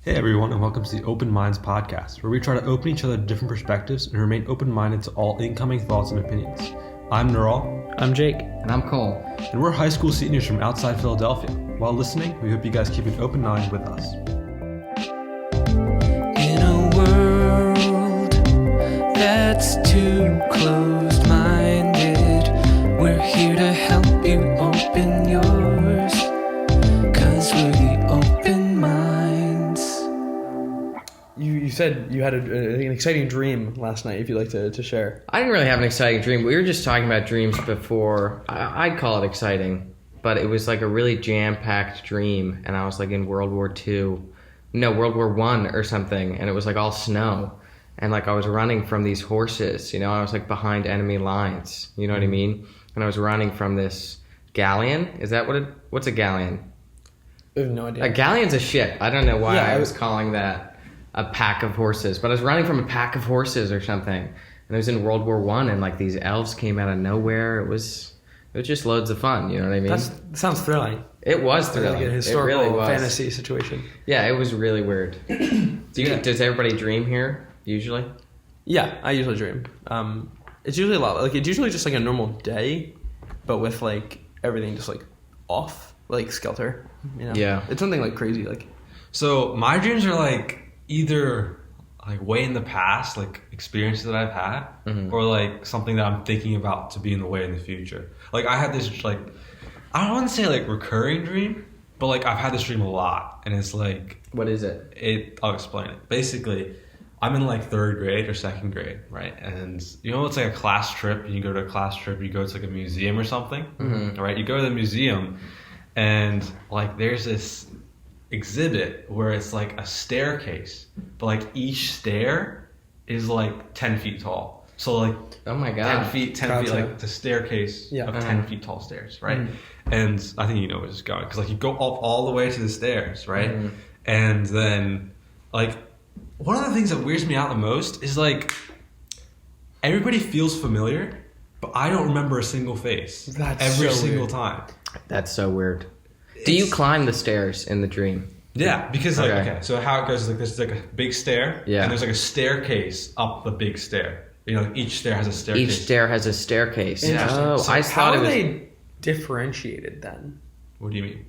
Hey everyone, and welcome to the Open Minds podcast, where we try to open each other to different perspectives and remain open-minded to all incoming thoughts and opinions. I'm Niral. I'm Jake. And I'm Cole. And we're high school seniors from outside Philadelphia. While listening, we hope you guys keep an open mind with us. In a world that's too closed-minded, we're here to help you open yours, 'cause we're the open minds. You said you had an exciting dream last night, if you'd like to share. I didn't really have an exciting dream. We were just talking about dreams before. I'd call it exciting, but it was like a really jam-packed dream, and I was like in World War I or something, and it was like all snow, and like I was running from these horses, I was like behind enemy lines, you know what I mean? And I was running from this galleon. What's a galleon? I have no idea. A galleon's a ship. I don't know why I was calling that a pack of horses, but I was running from a pack of horses or something, and it was in World War I, and like these elves came out of nowhere. It was just loads of fun, you know what I mean? That sounds thrilling. It was thrilling. Like a historical it really was. fantasy situation. Yeah, it was really weird. Does everybody dream here usually? Yeah, I usually dream. It's usually a lot. Like it's usually just like a normal day, but with like everything just like off, like skelter. Yeah, it's something like crazy. Like, so my dreams are like either like way in the past, like experiences that I've had, or like something that I'm thinking about to be in the way in the future. Like I had this like, I don't want to say like recurring dream, but like I've had this dream a lot, and it's like, what is it? I'll explain it. Basically, I'm in like third grade or second grade, right? And it's like a class trip, and you go to a class trip, you go to like a museum or something, right? You go to the museum, and like there's this exhibit where it's like a staircase, but like each stair is like 10 feet tall. So like, oh my god, 10 feet, like the staircase of 10 feet tall stairs, right? And I think you know where this is going, because like you go up all the way to the stairs, right? And then like one of the things that weirds me out the most is like everybody feels familiar, but I don't remember a single face. That's every so single weird. time. That's so weird. Do you climb the stairs in the dream? Yeah, because like okay, so how it goes is like there's like a big stair, and there's like a staircase up the big stair. Each stair has a staircase. Each stair has a staircase. Yeah. Oh, So I thought it was they differentiated then? What do you mean?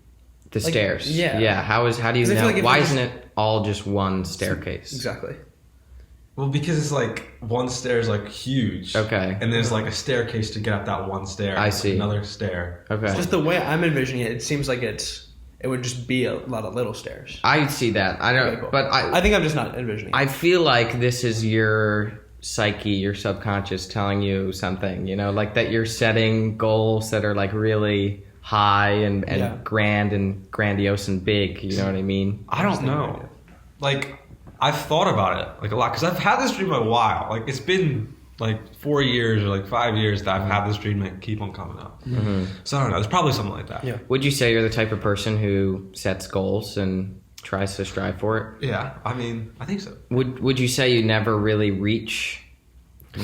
the stairs. Yeah. How do you know? Like why isn't it all just one staircase? Exactly. Well, because it's like one stair is like huge. Okay. And there's like a staircase to get up that one stair. I see. Another stair. Okay. Just the way I'm envisioning it, it seems like it would just be a lot of little stairs. I see that. I don't. Okay, cool. But I think I'm just not envisioning. I feel like this is your psyche, your subconscious telling you something. Like that you're setting goals that are like really high and grand and grandiose and big. You know what I mean? I don't know. Like, I've thought about it like a lot, because I've had this dream a while. Like, it's been like 4 years or like 5 years that I've had this dream that keep on coming up. So I don't know. There's probably something like that. Yeah. Would you say you're the type of person who sets goals and tries to strive for it? Yeah. I mean, I think so. Would you say you never really reach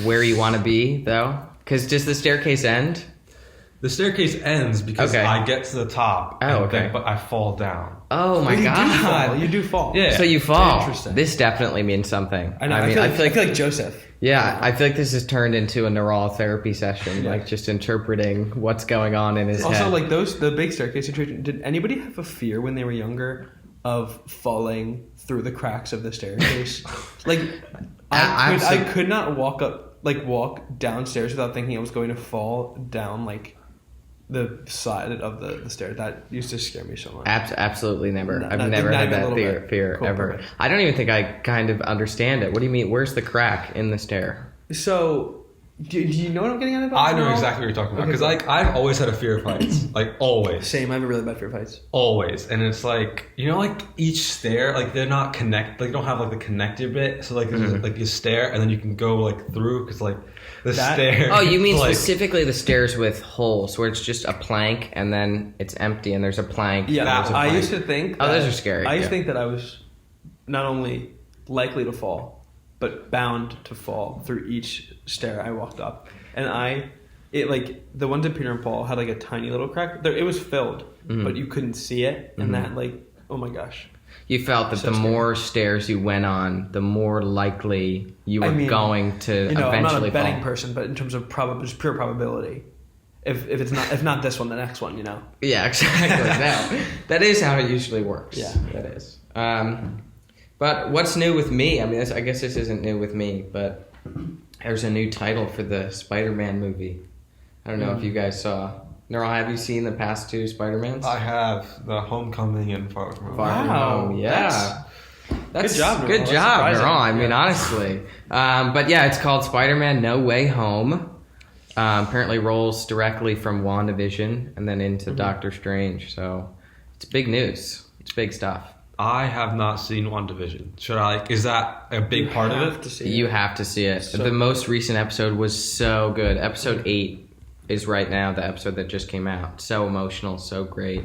where you want to be though? Because does the staircase end? The staircase ends because I get to the top. But I fall down. Oh my god! You do fall. Yeah. So you fall. Interesting. This definitely means something. I know. I feel like Joseph. Yeah, I feel like this has turned into a neural therapy session, like just interpreting what's going on in his head. Also, like the big staircase situation. Did anybody have a fear when they were younger of falling through the cracks of the staircase? Like, I could not walk downstairs without thinking I was going to fall down like the side of the stair. That used to scare me so much. Absolutely never. I've never had that fear cool, ever. perfect. I don't even think I kind of understand it. What do you mean? Where's the crack in the stair? So, do you know what I'm getting at? I know exactly what you're talking about, because I've always had a fear of heights. Like, always. Same. I have a really bad fear of heights. Always. And it's like, like each stair, like they're not connect, like you don't have like the connector bit. So like there's like you stair, and then you can go like through, because like the stair. Oh, you mean like, specifically the stairs with holes, where it's just a plank and then it's empty and there's a plank. Yeah, there's a I plank. used to think. Those are scary. I used to think that I was not only likely to fall, but bound to fall through each stair I walked up. And the ones at Peter and Paul had like a tiny little crack. It was filled, but you couldn't see it. And that oh my gosh. you felt that the more stairs you went on, the more likely you were going to eventually fall. I'm not a betting person, but in terms of just pure probability, if not this one, the next one, Yeah, exactly. No, that is how it usually works. Yeah, that is. But what's new with me? I mean, I guess this isn't new with me, but there's a new title for the Spider-Man movie. I don't know if you guys saw. Niral, have you seen the past two Spider-Mans? I have. The Homecoming and Far From Home. Wow. Yeah. That's good job, Niral. Good job, Niral. I mean, yeah. Honestly. But yeah, it's called Spider-Man No Way Home. Apparently rolls directly from WandaVision and then into Doctor Strange. So it's big news. It's big stuff. I have not seen WandaVision. Should I? Is that a big part of it? You have to see it. The most recent episode was so good. Episode 8 is right now the episode that just came out. So emotional, so great.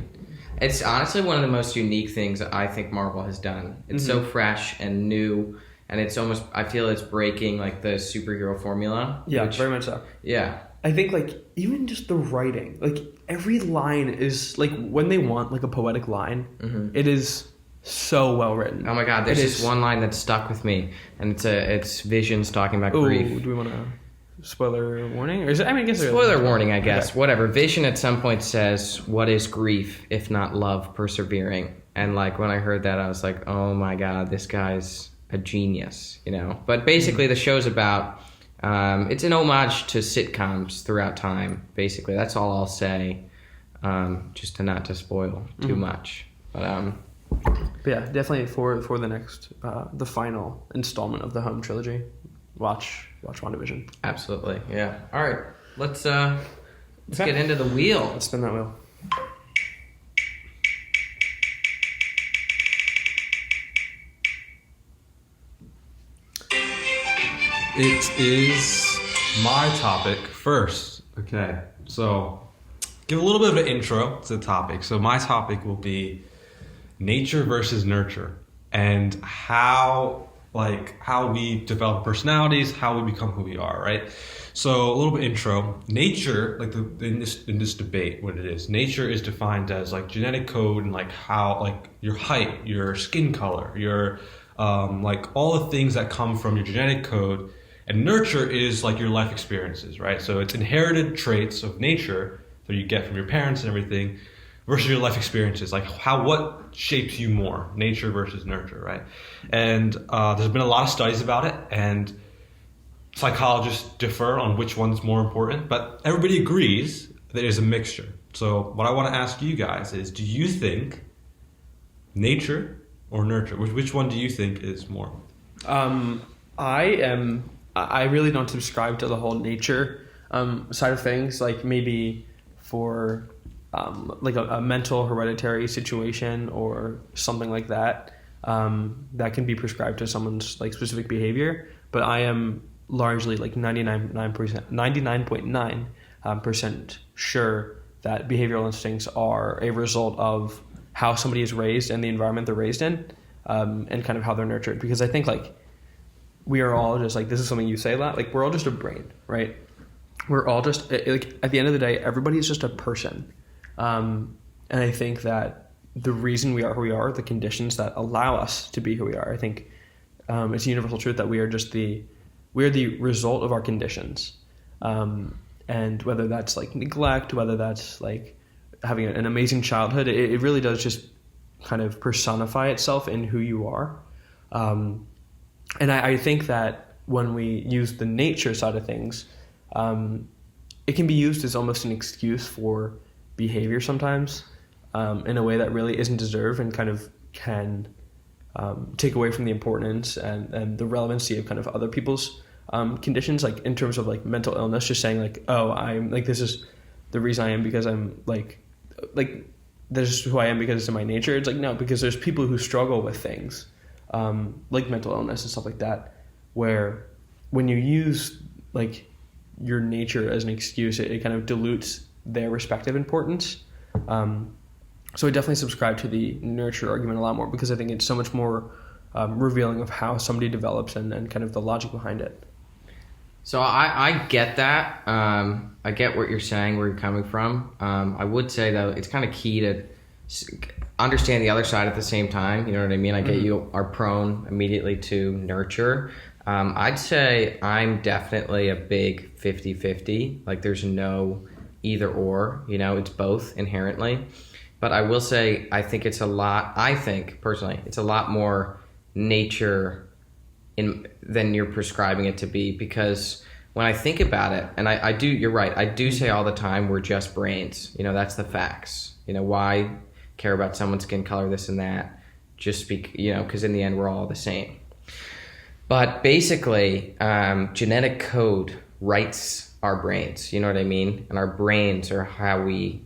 It's honestly one of the most unique things that I think Marvel has done. It's so fresh and new, and it's almost, I feel it's breaking like the superhero formula. Yeah, very much so. Yeah. I think like even just the writing, like every line is like when they want like a poetic line, it is so well written. Oh my God, there's this one line that stuck with me, and it's Vision's talking about grief. Do we want to spoiler warning? Or is it, I guess spoiler warning, I guess. Okay. Whatever. Vision at some point says, "What is grief if not love persevering?" And like when I heard that, I was like, "Oh my God, this guy's a genius," But basically, the show's about it's an homage to sitcoms throughout time. Basically, that's all I'll say, just to spoil too much. But yeah, definitely for the next the final installment of the Home trilogy, watch WandaVision. Absolutely, yeah. All right, let's get into the wheel. Let's spin that wheel. It is my topic first. Okay, so give a little bit of an intro to the topic. So my topic will be nature versus nurture, and how we develop personalities, how we become who we are, right? So a little bit intro. Nature, like in this debate, what it is, nature is defined as like genetic code and like how like your height, your skin color, your like all the things that come from your genetic code. And nurture is like your life experiences, right? So it's inherited traits of nature that you get from your parents and everything, versus your life experiences, like what shapes you more, nature versus nurture, right? And there's been a lot of studies about it, and psychologists differ on which one's more important, but everybody agrees that there's a mixture. So what I want to ask you guys is, do you think nature or nurture, which one do you think is more? I really don't subscribe to the whole nature side of things, like maybe for like a mental hereditary situation or something like that, that can be prescribed to someone's like specific behavior. But I am largely like 99.9% sure that behavioral instincts are a result of how somebody is raised and the environment they're raised in, and kind of how they're nurtured. Because I think like we are all just like, this is something you say a lot, like we're all just a brain, right? We're all just like, at the end of the day, everybody's just a person. And I think that the reason we are who we are, the conditions that allow us to be who we are, I think it's a universal truth that we are the result of our conditions. And whether that's like neglect, whether that's like having an amazing childhood, it really does just kind of personify itself in who you are. And I think that when we use the nature side of things, it can be used as almost an excuse for behavior sometimes, in a way that really isn't deserved, and kind of can take away from the importance and the relevancy of kind of other people's conditions, like in terms of like mental illness, just saying like, oh, I'm like, this is the reason I am because I'm like this is who I am because it's in my nature. It's like, no, because there's people who struggle with things like mental illness and stuff like that, where when you use like your nature as an excuse, it kind of dilutes their respective importance. So I definitely subscribe to the nurture argument a lot more, because I think it's so much more revealing of how somebody develops and kind of the logic behind it. So I get that. I get what you're saying, where you're coming from. I would say, though, it's kind of key to... understand the other side at the same time. You know what I mean? I get you are prone immediately to nurture. I'd say I'm definitely a big 50-50. Like there's no either or, you know, it's both inherently. But I will say, I think personally, it's a lot more nature than you're prescribing it to be, because when I think about it, and I do, you're right, I do say all the time, we're just brains. You know, that's the facts. You know, why care about someone's skin color, this and that? Just because in the end, we're all the same. But basically, genetic code writes our brains, you know what I mean? And our brains are how we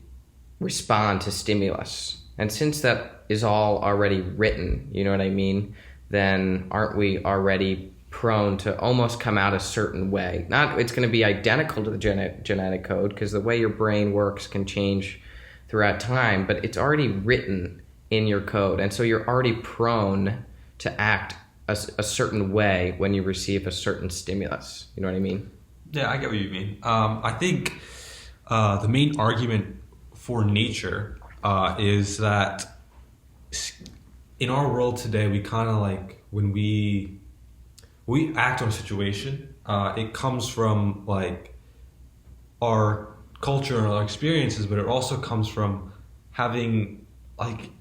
respond to stimulus. And since that is all already written, you know what I mean, then aren't we already prone to almost come out a certain way? Not it's going to be identical to the genetic code, because the way your brain works can change throughout time, but it's already written in your code. And so you're already prone to act a certain way when you receive a certain stimulus. You know what I mean? Yeah, I get what you mean. I think the main argument for nature is that in our world today, we kind of like, when we act on a situation, it comes from like our culture and our experiences, but it also comes from having like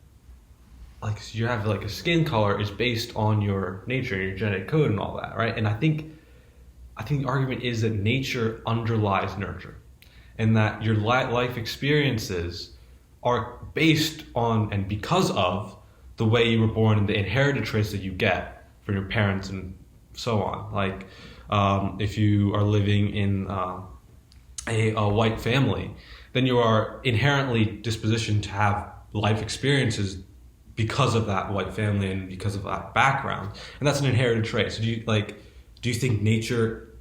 you have like a skin color is based on your nature, your genetic code and all that, right? And I think the argument is that nature underlies nurture, and that your life experiences are based on and because of the way you were born and the inherited traits that you get from your parents and so on. Like if you are living in a white family, then you are inherently dispositioned to have life experiences because of that white family and because of that background, and that's an inherited trait. So do you think nature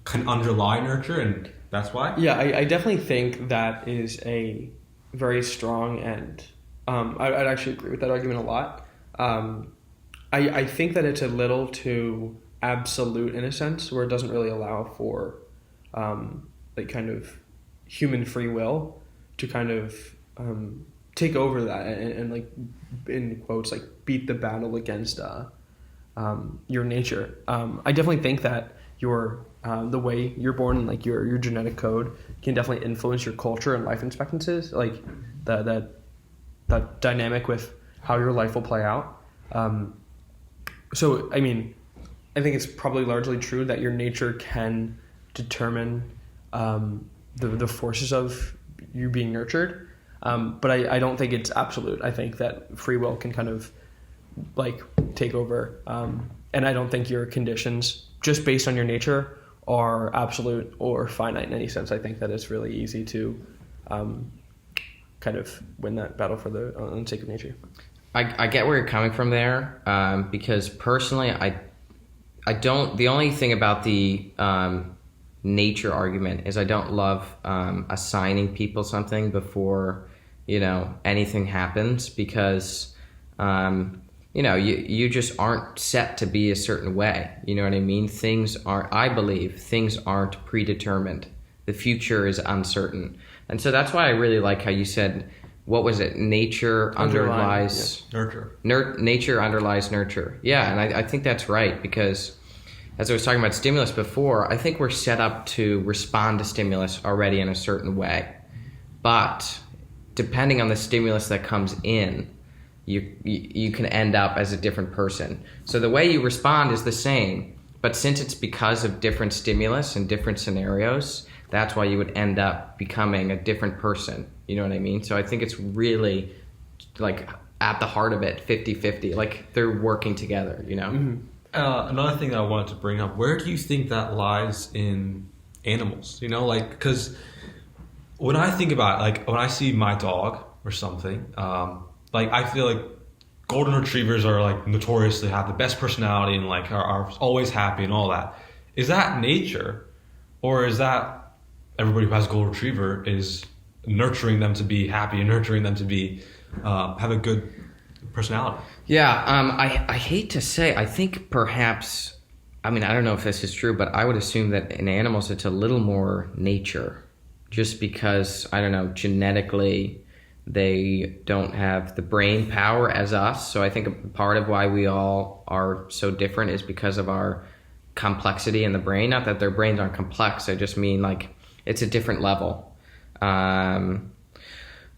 can underlie nurture, and that's why? Yeah, I definitely think that is a very strong, and I'd actually agree with that argument a lot. I think that it's a little too absolute in a sense, where it doesn't really allow for like kind of human free will to kind of take over that and like, in quotes, like beat the battle against your nature. I definitely think that your the way you're born and like your genetic code can definitely influence your culture and life expectancies, like that dynamic with how your life will play out. So I mean, I think it's probably largely true that your nature can determine the forces of you being nurtured. But I don't think it's absolute. I think that free will can kind of like take over. And I don't think your conditions, just based on your nature, are absolute or finite in any sense. I think that it's really easy to kind of win that battle for the sake of nature. I get where you're coming from there, because personally, I don't. The only thing about the nature argument is I don't love assigning people something before anything happens, because you just aren't set to be a certain way. You know what I mean? I believe things aren't predetermined. The future is uncertain, and so that's why I really like how you said, what was it? Nature underlies nurture. Nature underlies nurture. Yeah, and I think that's right, because as I was talking about stimulus before, I think we're set up to respond to stimulus already in a certain way. But depending on the stimulus that comes in, you can end up as a different person. So the way you respond is the same, but since it's because of different stimulus and different scenarios, that's why you would end up becoming a different person. You know what I mean? So I think it's really like at the heart of it, 50-50. Like they're working together, Mm-hmm. Another thing that I wanted to bring up, where do you think that lies in animals? Because when I think about it, like when I see my dog or something, I feel like golden retrievers are like notoriously have the best personality and like are always happy and all that. Is that nature, or is that everybody who has a golden retriever is nurturing them to be happy and nurturing them to be have a good personality? Yeah, I hate to say, I think perhaps, I don't know if this is true, but I would assume that in animals it's a little more nature, just because, I don't know, genetically They don't have the brain power as us. So I think a part of why we all are so different is because of our complexity in the brain. Not that their brains aren't complex. I just mean like it's a different level. But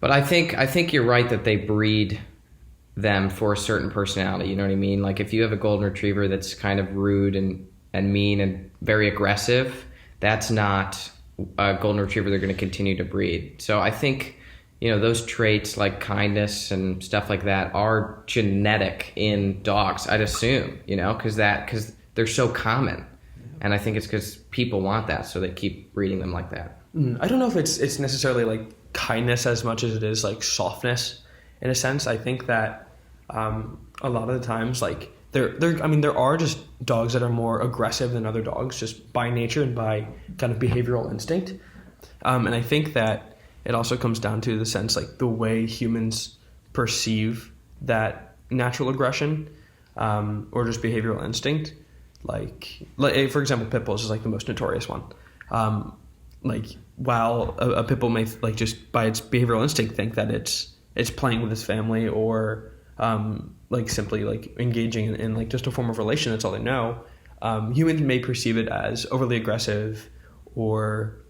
I think you're right that they breed them for a certain personality. You know what I mean? Like if you have a golden retriever that's kind of rude and mean and very aggressive, that's not a golden retriever they're going to continue to breed. So I think, those traits like kindness and stuff like that are genetic in dogs, I'd assume, because they're so common. And I think it's because people want that, so they keep breeding them like that. I don't know if it's necessarily like kindness as much as it is like softness in a sense. I think that a lot of the times like there are just dogs that are more aggressive than other dogs just by nature and by kind of behavioral instinct. And I think that it also comes down to the sense like the way humans perceive that natural aggression or just behavioral instinct. Like for example, pit bulls is like the most notorious one. Like while a pit bull may like just by its behavioral instinct think that it's playing with its family or like simply like engaging in like just a form of relation, that's all they know. Humans may perceive it as overly aggressive or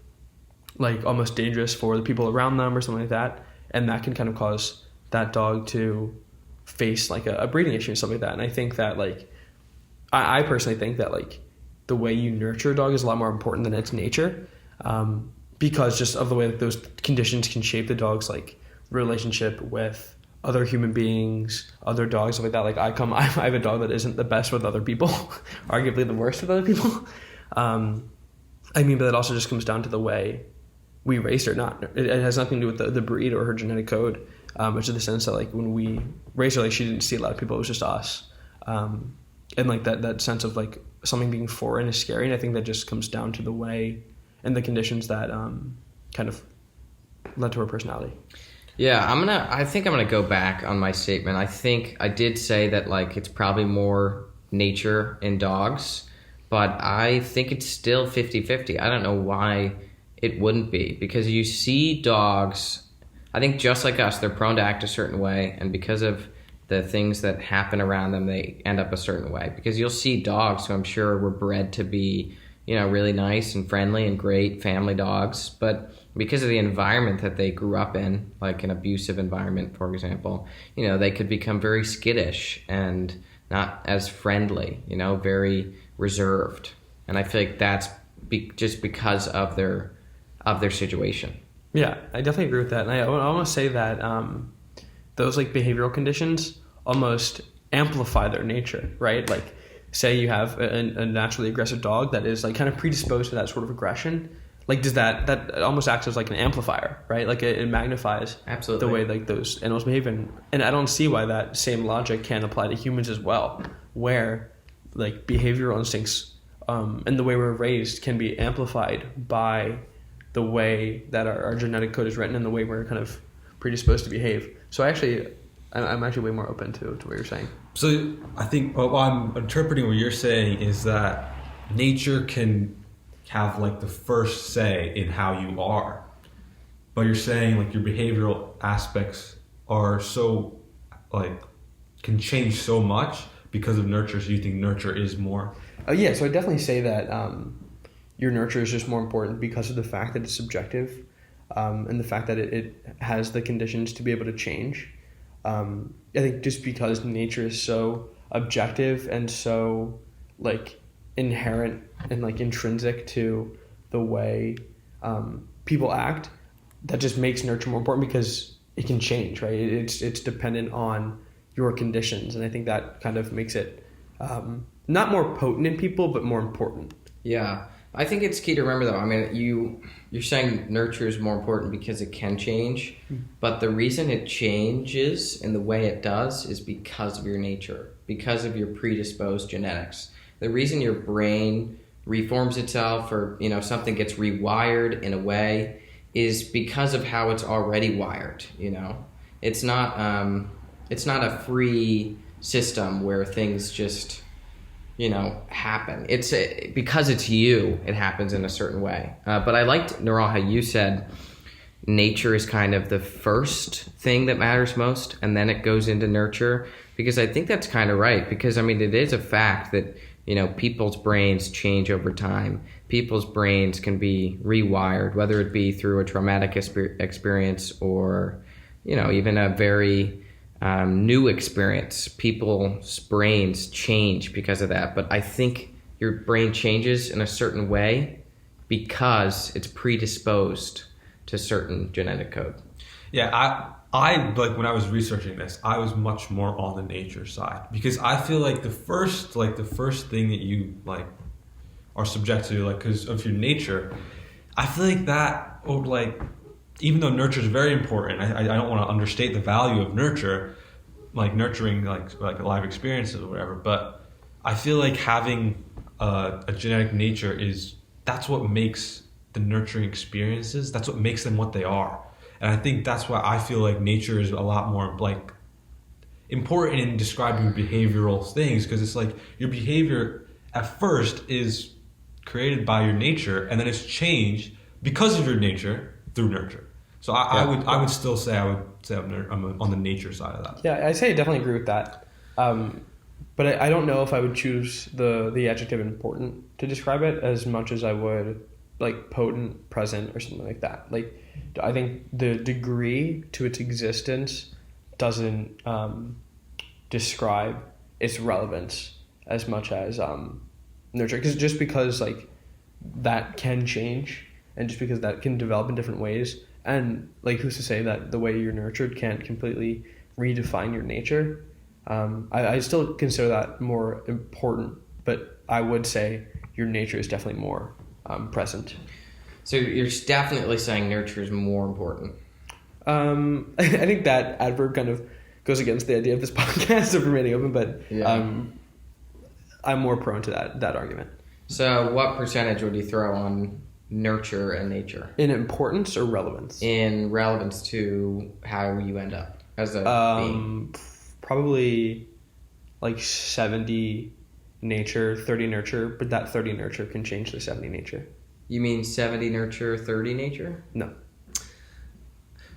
like almost dangerous for the people around them or something like that, and that can kind of cause that dog to face like a breeding issue and stuff like that. And I think that like I personally think that like the way you nurture a dog is a lot more important than its nature, because just of the way that those conditions can shape the dog's like relationship with other human beings, other dogs, stuff like that. Like I have a dog that isn't the best with other people, arguably the worst with other people. But that also just comes down to the way we raised her. It has nothing to do with the breed or her genetic code, which is the sense that like when we raised her, like she didn't see a lot of people, it was just us. And like that sense of like something being foreign is scary. And I think that just comes down to the way and the conditions that kind of led to her personality. Yeah, I think I'm gonna go back on my statement. I think I did say that like it's probably more nature in dogs, but I think it's still 50-50. I don't know why it wouldn't be, because you see dogs, I think just like us, they're prone to act a certain way, and because of the things that happen around them, they end up a certain way. Because you'll see dogs who I'm sure were bred to be, really nice and friendly and great family dogs, but because of the environment that they grew up in, like an abusive environment, for example, they could become very skittish and not as friendly, very reserved. And I feel like that's just because of their situation. Yeah, I definitely agree with that. And I would almost say that those like behavioral conditions almost amplify their nature, right? Like say you have a naturally aggressive dog that is like kind of predisposed to that sort of aggression. Like does that almost acts as like an amplifier, right? Like it magnifies absolutely the way like those animals behave. And I don't see why that same logic can apply to humans as well, where like behavioral instincts and the way we're raised can be amplified by the way that our genetic code is written and the way we're kind of predisposed to behave. So I'm actually way more open to what you're saying. So I think what I'm interpreting what you're saying is that nature can have like the first say in how you are, but you're saying like your behavioral aspects are so like can change so much because of nurture. So you think nurture is more? Yeah, so I definitely say that your nurture is just more important because of the fact that it's subjective, and the fact that it has the conditions to be able to change. I think just because nature is so objective and so like inherent and like intrinsic to the way people act, that just makes nurture more important because it can change, right? It's dependent on your conditions, and I think that kind of makes it not more potent in people, but more important. Yeah, I think it's key to remember though. I mean, you're saying nurture is more important because it can change, but the reason it changes in the way it does is because of your nature, because of your predisposed genetics. The reason your brain reforms itself or something gets rewired in a way is because of how it's already wired. It's not a free system where things just happen. It's because it's you, it happens in a certain way. But I liked, Niral, how you said nature is kind of the first thing that matters most, and then it goes into nurture, because I think that's kind of right. Because I mean, it is a fact that, you know, people's brains change over time. People's brains can be rewired, whether it be through a traumatic experience or, you know, even a very new experience. People's brains change because of that. But I think your brain changes in a certain way because it's predisposed to certain genetic code. Yeah, I like when I was researching this, I was much more on the nature side, because I feel like the first thing that you like are subject to, like, because of your nature, I feel like that, or like, even though nurture is very important, I don't want to understate the value of nurture, like nurturing like live experiences or whatever, but I feel like having a genetic nature that's what makes the nurturing experiences, that's what makes them what they are. And I think that's why I feel like nature is a lot more like important in describing behavioral things, because it's like your behavior at first is created by your nature, and then it's changed because of your nature through nurture. So I would still say I'm on the nature side of that. Yeah, I say I definitely agree with that. But I don't know if I would choose the adjective important to describe it as much as I would like potent, present, or something like that. Like, I think the degree to its existence doesn't describe its relevance as much as nurture. Because like that can change, and just because that can develop in different ways, and like who's to say that the way you're nurtured can't completely redefine your nature. I still consider that more important, but I would say your nature is definitely more present. So you're definitely saying nurture is more important. I think that adverb kind of goes against the idea of this podcast of remaining open, but yeah. I'm more prone to that argument. So what percentage would you throw on nurture and nature? In importance or relevance? In relevance to how you end up as a being. Probably like 70 nature, 30 nurture, but that 30 nurture can change to 70 nature. You mean 70 nurture, 30 nature? No.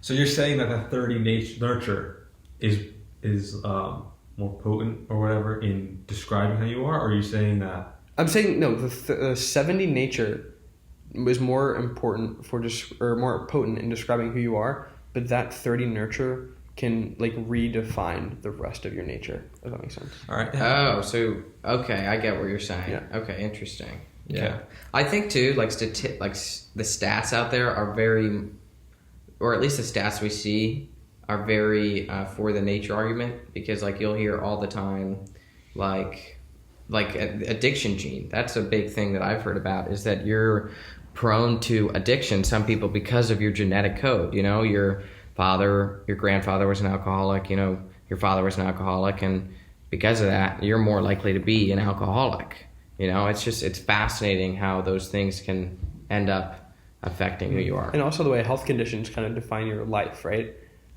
So you're saying that 30 nurture is more potent or whatever in describing how you are, or are you saying that? I'm saying no. The 70 nature was more important or more potent in describing who you are, but that 30 nurture can like redefine the rest of your nature, if that makes sense. All right. Oh, so okay, I get what you're saying. Yeah. Okay, interesting. Yeah. Okay. I think too, like the stats out there are very, or at least the stats we see are very for the nature argument, because like you'll hear all the time, like addiction gene. That's a big thing that I've heard about, is that you're prone to addiction. Some people, because of your genetic code. You know, your grandfather was an alcoholic, you know, your father was an alcoholic, and because of that, you're more likely to be an alcoholic. You know, it's fascinating how those things can end up affecting who you are. And also the way health conditions kind of define your life, right?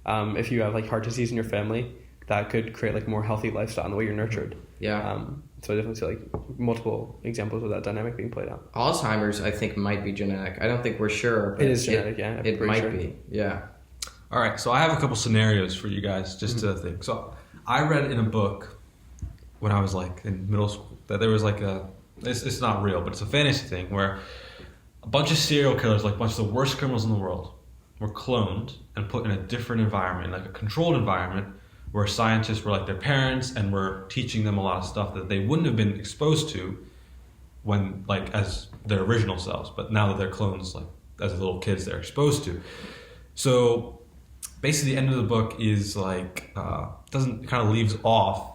If you have like heart disease in your family, that could create like a more healthy lifestyle in the way you're nurtured. Yeah. So I definitely see like multiple examples of that dynamic being played out. Alzheimer's, I think, might be genetic. I don't think we're sure. But it is genetic, yeah. It might be, yeah. All right, so I have a couple scenarios for you guys just to think. So I read in a book when I was like in middle school that there was like it's not real, but it's a fantasy thing where a bunch of serial killers, like a bunch of the worst criminals in the world, were cloned and put in a different environment, like a controlled environment, where scientists were like their parents and were teaching them a lot of stuff that they wouldn't have been exposed to when like as their original selves, but now that they're clones, like as little kids, they're exposed to. So basically, the end of the book is like leaves off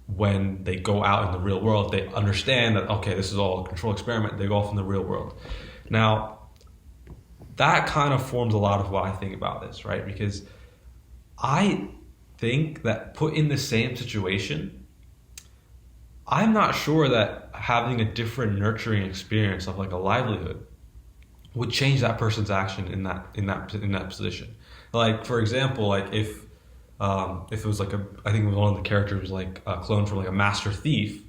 when they go out in the real world. They understand that okay, this is all a controlled experiment. They go off in the real world. Now, that kind of forms a lot of what I think about this, right? Because I think that put in the same situation, I'm not sure that having a different nurturing experience of like a livelihood would change that person's action in that position. Like, for example, like if it was like I think one of the characters was like a clone from like a master thief,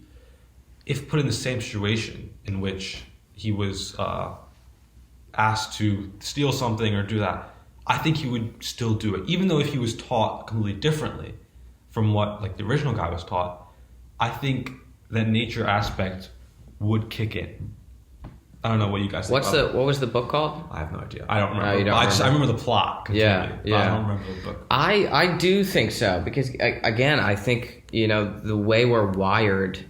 if put in the same situation in which he was asked to steal something or do that, I think he would still do it, even though if he was taught completely differently from what like the original guy was taught. I think that nature aspect would kick in. I don't know what you guys think. What was the book called? I have no idea. I don't remember. No, you don't I remember the plot completely. Yeah. I don't remember the book. I do think so, because again, I think, the way we're wired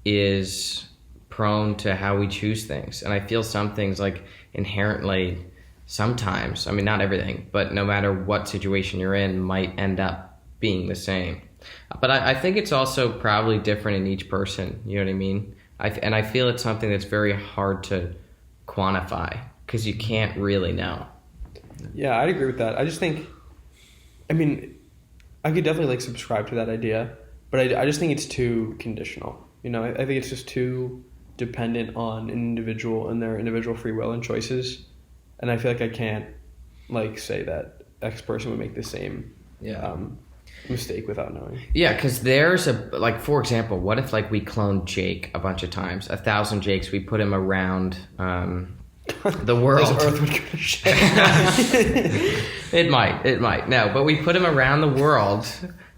is prone to how we choose things. And I feel some things like inherently sometimes, I mean, not everything, but no matter what situation you're in, might end up being the same. But I think it's also probably different in each person. You know what I mean? And I feel it's something that's very hard to quantify because you can't really know. Yeah, I'd agree with that. I just think, I mean, I could definitely like subscribe to that idea, but I just think it's too conditional. I think it's just too dependent on an individual and their individual free will and choices. And I feel like I can't like say that X person would make the same mistake without knowing. Yeah, because there's for example, what if like we cloned Jake a bunch of times, 1,000 Jakes, we put him around the world. This Earth would go to shit. It might. No, but we put him around the world,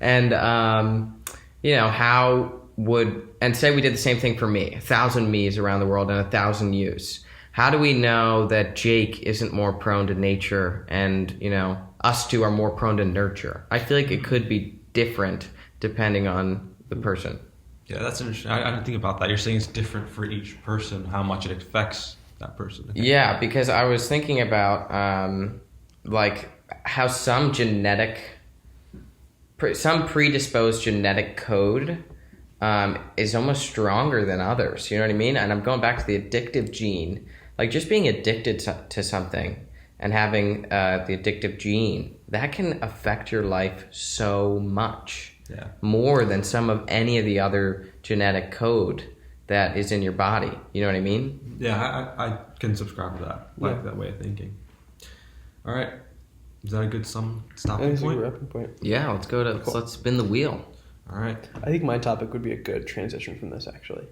and how would, and say we did the same thing for me, 1,000 me's around the world and 1,000 you's. How do we know that Jake isn't more prone to nature and, us two are more prone to nurture? I feel like it could be different depending on the person. Yeah, that's interesting. I didn't think about that. You're saying it's different for each person, how much it affects that person. Okay. Yeah, because I was thinking about how some predisposed genetic code is almost stronger than others. You know what I mean? And I'm going back to the addictive gene. Like just being addicted to something and having the addictive gene, that can affect your life so much. Yeah. More than some of any of the other genetic code that is in your body. You know what I mean? Yeah, I can subscribe to that. Like that way of thinking. All right. Is that a good stopping point? Yeah, let's spin the wheel. All right. I think my topic would be a good transition from this, actually.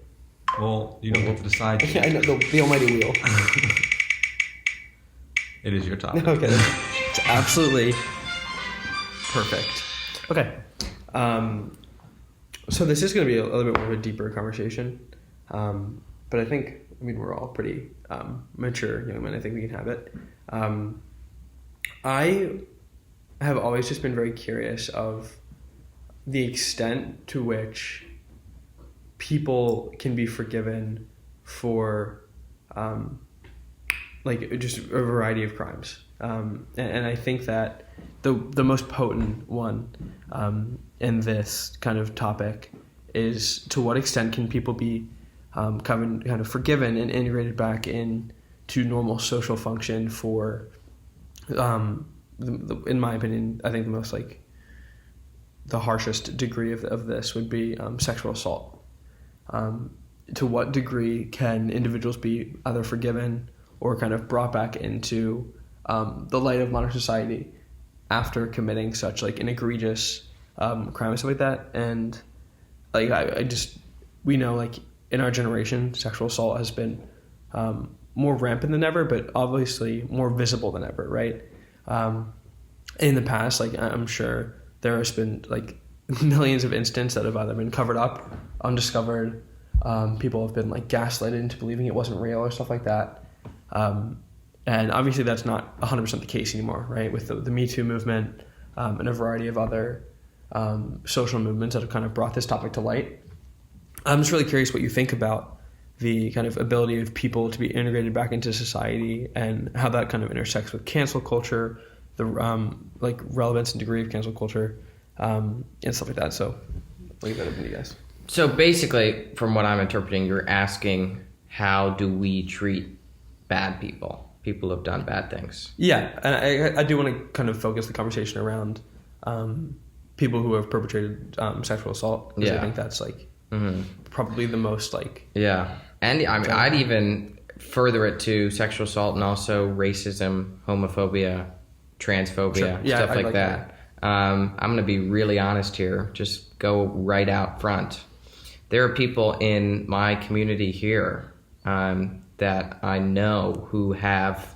Well, you don't get to decide. Yeah, I know, the almighty wheel. It is your topic. Okay. It's absolutely perfect. Okay. So this is going to be a little bit more of a deeper conversation. But I think, we're all pretty mature young men. I think we can have it. I have always just been very curious of the extent to which people can be forgiven for just a variety of crimes. And I think that the most potent one in this kind of topic is, to what extent can people be kind of forgiven and integrated back into normal social function for, in my opinion, I think the most the harshest degree of this would be sexual assault. To what degree can individuals be either forgiven or kind of brought back into the light of modern society after committing such an egregious crime and stuff like that? And we know in our generation, sexual assault has been more rampant than ever, but obviously more visible than ever, right? In the past, I'm sure there has been millions of incidents that have either been covered up, undiscovered. People have been gaslighted into believing it wasn't real or stuff like that. And obviously that's not 100% the case anymore, right? With the Me Too movement and a variety of other social movements that have kind of brought this topic to light. I'm just really curious what you think about the kind of ability of people to be integrated back into society and how that kind of intersects with cancel culture, the relevance and degree of cancel culture, and stuff like that. So I'll leave that up to you guys. So basically, from what I'm interpreting, you're asking, how do we treat bad people who have done bad things? Yeah, and I do want to kind of focus the conversation around people who have perpetrated sexual assault. Because I think that's probably the most Yeah, and I'd even further it to sexual assault and also racism, homophobia, transphobia, stuff like that. I'm going to be really honest here. Just go right out front. There are people in my community here that I know who have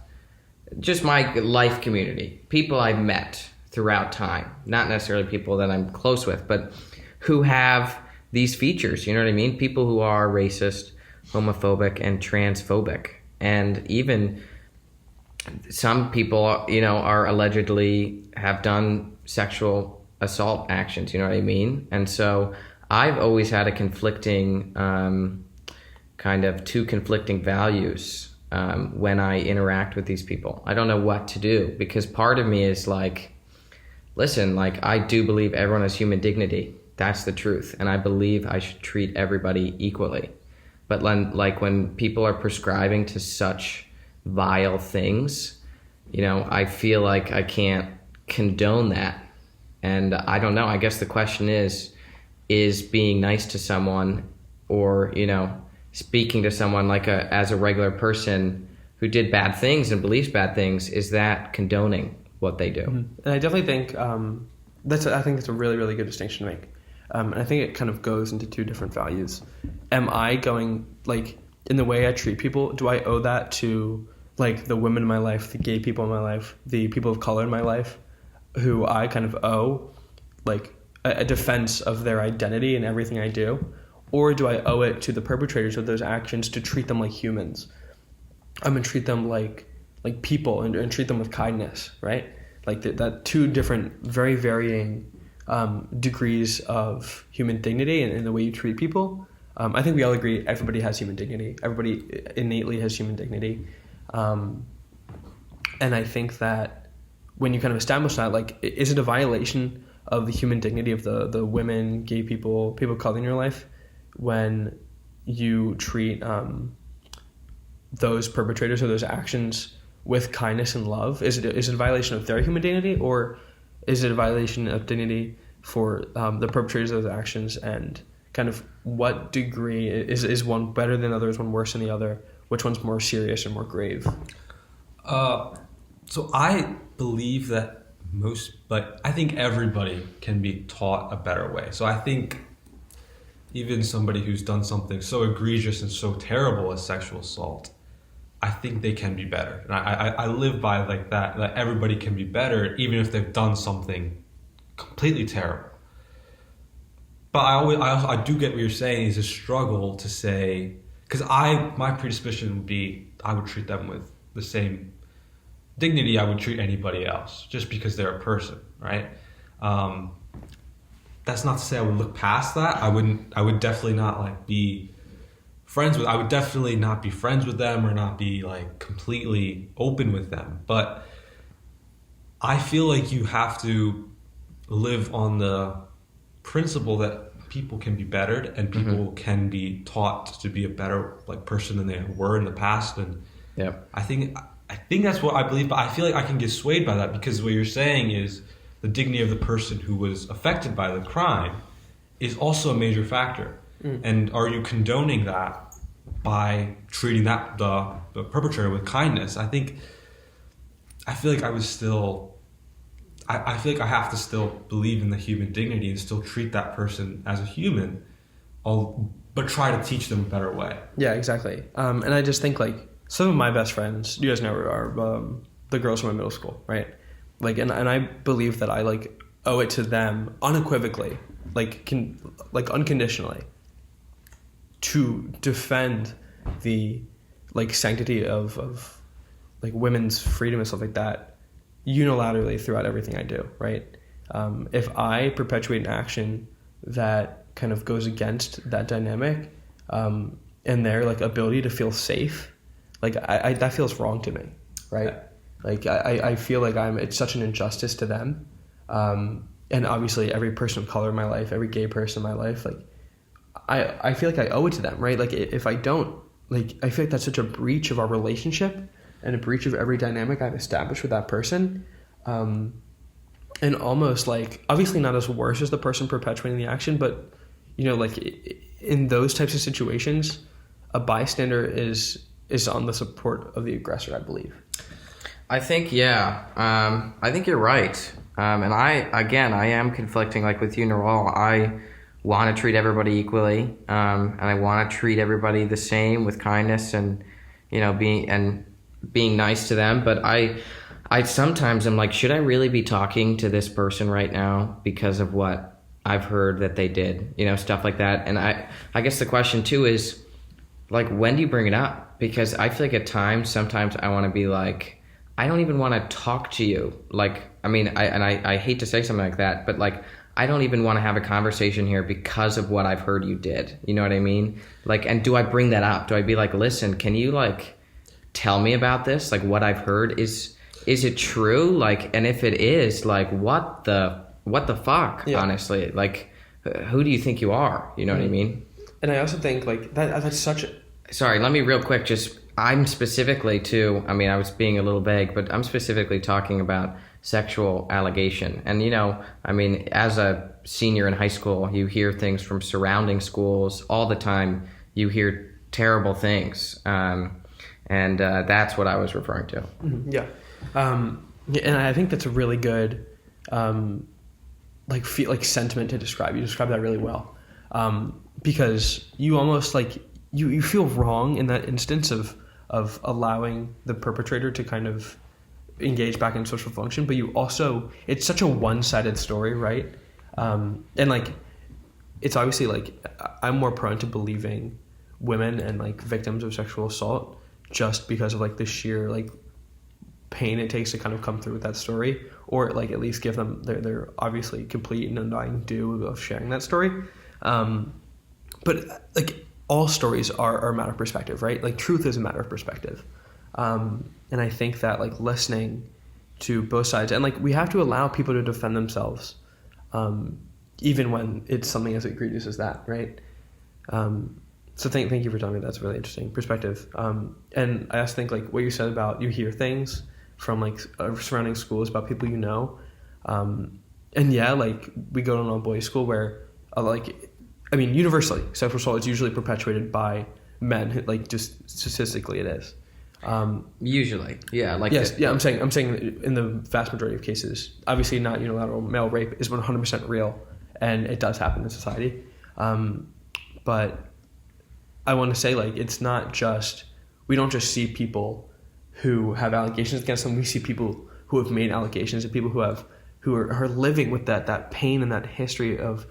just my life community, people I've met throughout time, not necessarily people that I'm close with, but who have these features, you know what I mean? People who are racist, homophobic, and transphobic. And even some people, you know, are allegedly have done sexual assault actions, you know what I mean? And so I've always had a conflicting, kind of two conflicting values when I interact with these people. I don't know what to do, because part of me is like, listen, like, I do believe everyone has human dignity. That's the truth. And I believe I should treat everybody equally. But when people are prescribing to such vile things, you know, I feel like I can't condone that. And I don't know. I guess the question is being nice to someone, or, you know, speaking to someone like as a regular person who did bad things and believes bad things, is that condoning what they do? Mm-hmm. And I definitely think that's a really, really good distinction to make. And I think it kind of goes into two different values. Am I going, like, in the way I treat people, do I owe that to, like, the women in my life, the gay people in my life, the people of color in my life, who I kind of owe, like, a defense of their identity in everything I do? Or do I owe it to the perpetrators of those actions to treat them like humans? And treat them like people, and treat them with kindness, right? Like that two different, very varying degrees of human dignity in the way you treat people. I think we all agree everybody has human dignity. Everybody innately has human dignity. And I think that when you kind of establish that, like, is it a violation of the human dignity of the women, gay people, people of color in your life, when you treat those perpetrators of those actions with kindness and love? Is it a violation of their human dignity, or is it a violation of dignity for the perpetrators of those actions? And kind of what degree is one better than the other? Is one worse than the other? Which one's more serious or more grave? So I believe that I think everybody can be taught a better way. So I think even somebody who's done something so egregious and so terrible as sexual assault, I think they can be better. And I live by like that everybody can be better, even if they've done something completely terrible. But I do get what you're saying is a struggle to say, because my predisposition would be I would treat them with the same dignity I would treat anybody else, just because they're a person, right? That's not to say I would look past that. I would definitely not like be friends with. I would definitely not be friends with them, or not be like completely open with them. But I feel like you have to live on the principle that people can be bettered, and people can be taught to be a better like person than they were in the past. And I think that's what I believe. But I feel like I can get swayed by that, because what you're saying is the dignity of the person who was affected by the crime is also a major factor. And are you condoning that by treating the perpetrator with kindness? I feel like I feel like I have to still believe in the human dignity and still treat that person as a human, but try to teach them a better way. Yeah, exactly. And I just think, like, some of my best friends, you guys know, are the girls from my middle school, right? Like, and I believe that I like owe it to them unequivocally, unconditionally, to defend the like sanctity of like women's freedom and stuff like that unilaterally throughout everything I do, right? If I perpetuate an action that kind of goes against that dynamic, and their like ability to feel safe, like I that feels wrong to me, right? Like I feel like it's such an injustice to them, and obviously every person of color in my life, every gay person in my life, like I feel like I owe it to them, right? Like if I don't, like I feel like that's such a breach of our relationship and a breach of every dynamic I've established with that person, and almost like obviously not as worse as the person perpetuating the action, but you know, like in those types of situations, a bystander is on the support of the aggressor, I believe. I think, I think you're right. And I am conflicting, like with you, Niral. I want to treat everybody equally, and I want to treat everybody the same with kindness, and you know, being nice to them, but I sometimes am like, should I really be talking to this person right now because of what I've heard that they did, stuff like that. And I guess the question too is, like, when do you bring it up? Because I feel like at times, sometimes I want to be like, I don't even want to talk to you. Like, I mean, I hate to say something like that, but like, I don't even want to have a conversation here because of what I've heard you did. You know what I mean? Like, and do I bring that up? Do I be like, listen, can you like tell me about this? Like, what I've heard, is it true? Like, and if it is, like, what the fuck, honestly? Like, who do you think you are? You know what I mean? And I also think like that's such a... Sorry, let me real quick I'm specifically too, I mean, I was being a little vague, but I'm specifically talking about sexual allegation. And, I mean, as a senior in high school, you hear things from surrounding schools all the time. You hear terrible things. And that's what I was referring to. Mm-hmm. Yeah. And I think that's a really good, sentiment to describe. You describe that really well. Because you almost like, you feel wrong in that instance of allowing the perpetrator to kind of engage back in social function, but you also, it's such a one-sided story, right? And like, it's obviously like, I'm more prone to believing women and like victims of sexual assault just because of like the sheer like pain it takes to kind of come through with that story, or like at least give them their obviously complete and undying due of sharing that story. But like, all stories are a matter of perspective, right? Like, truth is a matter of perspective. And I think that like listening to both sides, and like we have to allow people to defend themselves, even when it's something as egregious as that, right? So thank you for telling me. That's a really interesting perspective. And I also think like what you said about, you hear things from like surrounding schools about people and yeah, like we go to an all-boys school where universally, sexual assault is usually perpetuated by men. Like, just statistically, it is. Usually, yeah. Like, yes, yeah. I'm saying in the vast majority of cases, obviously, not unilateral male rape is 100% real, and it does happen in society. But I want to say, like, it's not just, we don't just see people who have allegations against them. We see people who have made allegations, and people who are living with that pain and that history of.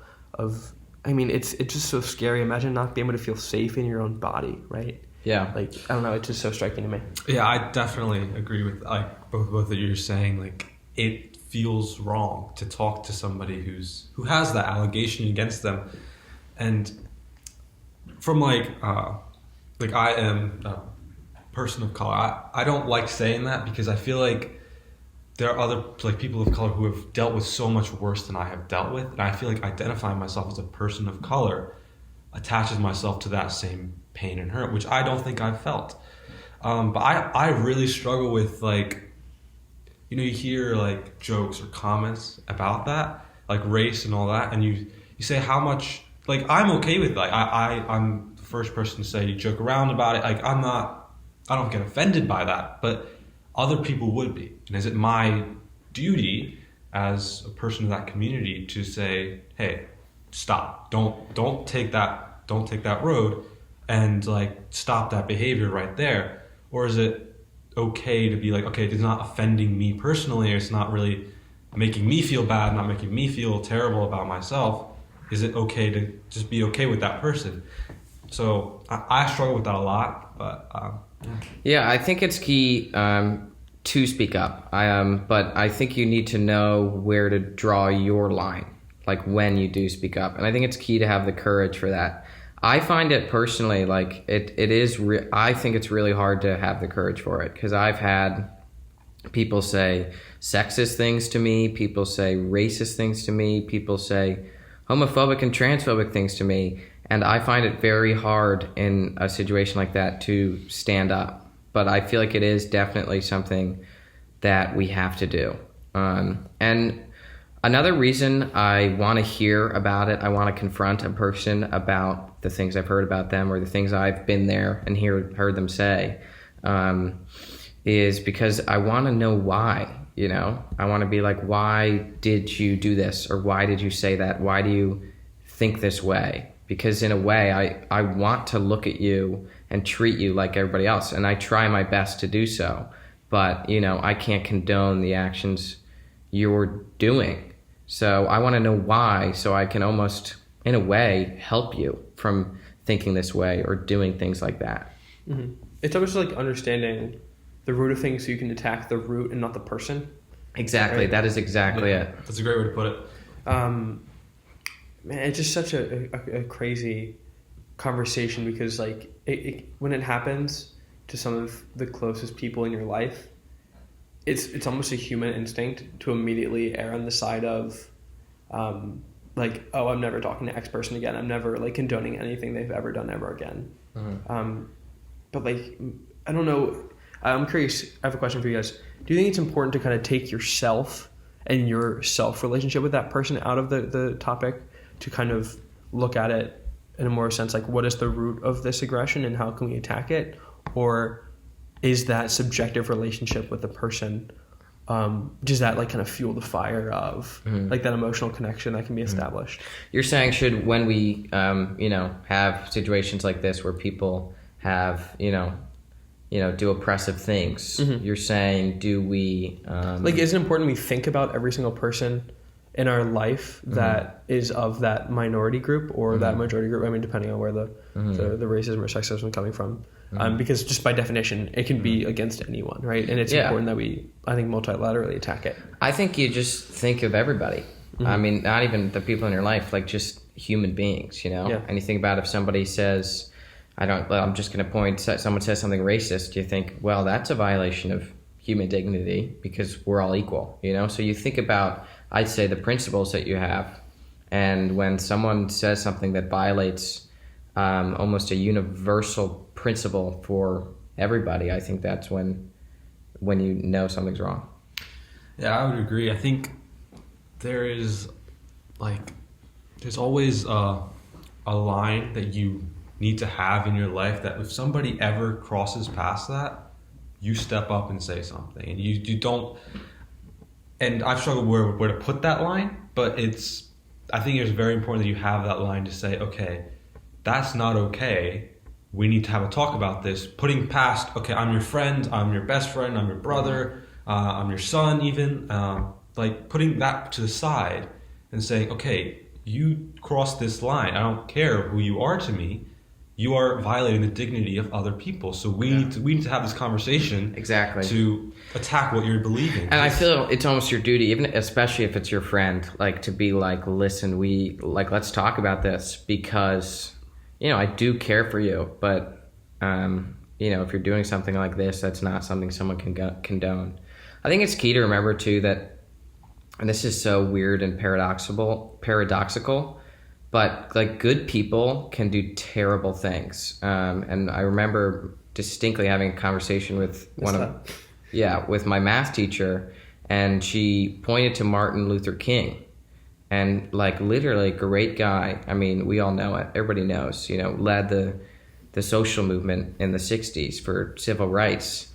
I mean, it's just so scary. Imagine not being able to feel safe in your own body, right? Yeah. Like, I don't know. It's just so striking to me. Yeah, I definitely agree with like both that you're saying. Like, it feels wrong to talk to somebody who has that allegation against them, and from like I am a person of color. I don't like saying that because I feel like there are other like people of color who have dealt with so much worse than I have dealt with, and I feel like identifying myself as a person of color attaches myself to that same pain and hurt, which I don't think I've felt. But I really struggle with like, you hear like jokes or comments about that, like race and all that, and you say how much, like, I'm okay with that. I'm the first person to say you joke around about it. Like, I don't get offended by that, but other people would be. And is it my duty as a person of that community to say, hey, stop, don't take that road, and like stop that behavior right there? Or is it okay to be like, okay, it's not offending me personally, or it's not really making me feel bad, not making me feel terrible about myself? Is it okay to just be okay with that person? So I struggle with that a lot, but yeah, I think it's key to speak up. But I think you need to know where to draw your line, like when you do speak up. And I think it's key to have the courage for that. I find it personally, like it is. I think it's really hard to have the courage for it, because I've had people say sexist things to me, people say racist things to me, people say homophobic and transphobic things to me, and I find it very hard in a situation like that to stand up. But I feel like it is definitely something that we have to do. And another reason I want to hear about it, I want to confront a person about the things I've heard about them, or the things I've been there and heard them say, is because I want to know why. I want to be like, why did you do this? Or why did you say that? Why do you think this way? because in a way I want to look at you and treat you like everybody else, and I try my best to do so, but I can't condone the actions you're doing. So I want to know why, so I can almost in a way help you from thinking this way or doing things like that. Mm-hmm. It's almost like understanding the root of things so you can attack the root and not the person. Exactly. Right? That is exactly it. That's a great way to put it. Man, it's just such a crazy conversation because like when it happens to some of the closest people in your life, it's almost a human instinct to immediately err on the side of like, oh, I'm never talking to X person again. I'm never like condoning anything they've ever done ever again. Mm-hmm. But like, I don't know. I'm curious. I have a question for you guys. Do you think it's important to kind of take yourself and your self relationship with that person out of the topic to kind of look at it in a more sense, like what is the root of this aggression and how can we attack it? Or is that subjective relationship with the person, does that like kind of fuel the fire of like that emotional connection that can be established? You're saying when we, have situations like this where people have, do oppressive things, you're saying, do we... like, is it important we think about every single person in our life that is of that minority group or that majority group? I mean, depending on where the racism or sexism is coming from. Because just by definition, it can be against anyone, right? And it's important that we, I think, multilaterally attack it. I think you just think of everybody. I mean, not even the people in your life, like just human beings, Yeah. And you think about if somebody says... I'm just going to point, someone says something racist, you think, well, that's a violation of human dignity because we're all equal, So you think about, I'd say, the principles that you have. And when someone says something that violates almost a universal principle for everybody, I think that's when you know something's wrong. Yeah, I would agree. I think there's always a line that you need to have in your life that if somebody ever crosses past that, you step up and say something. And you don't, and I've struggled where to put that line, but I think it's very important that you have that line to say, okay, that's not okay. We need to have a talk about this. Putting past, okay, I'm your friend, I'm your best friend, I'm your brother, I'm your son even, like putting that to the side and saying, okay, you crossed this line. I don't care who you are to me. You are violating the dignity of other people. So we need to have this conversation to attack what you're believing. And I feel it's almost your duty, even especially if it's your friend, like to be like, listen, let's talk about this because, I do care for you, but if you're doing something like this, that's not something someone can condone. I think it's key to remember too that, and this is so weird and paradoxical, but like good people can do terrible things. And I remember distinctly having a conversation with with my math teacher, and she pointed to Martin Luther King, and like literally great guy. I mean, we all know it. Everybody knows, led the social movement in the 60s for civil rights,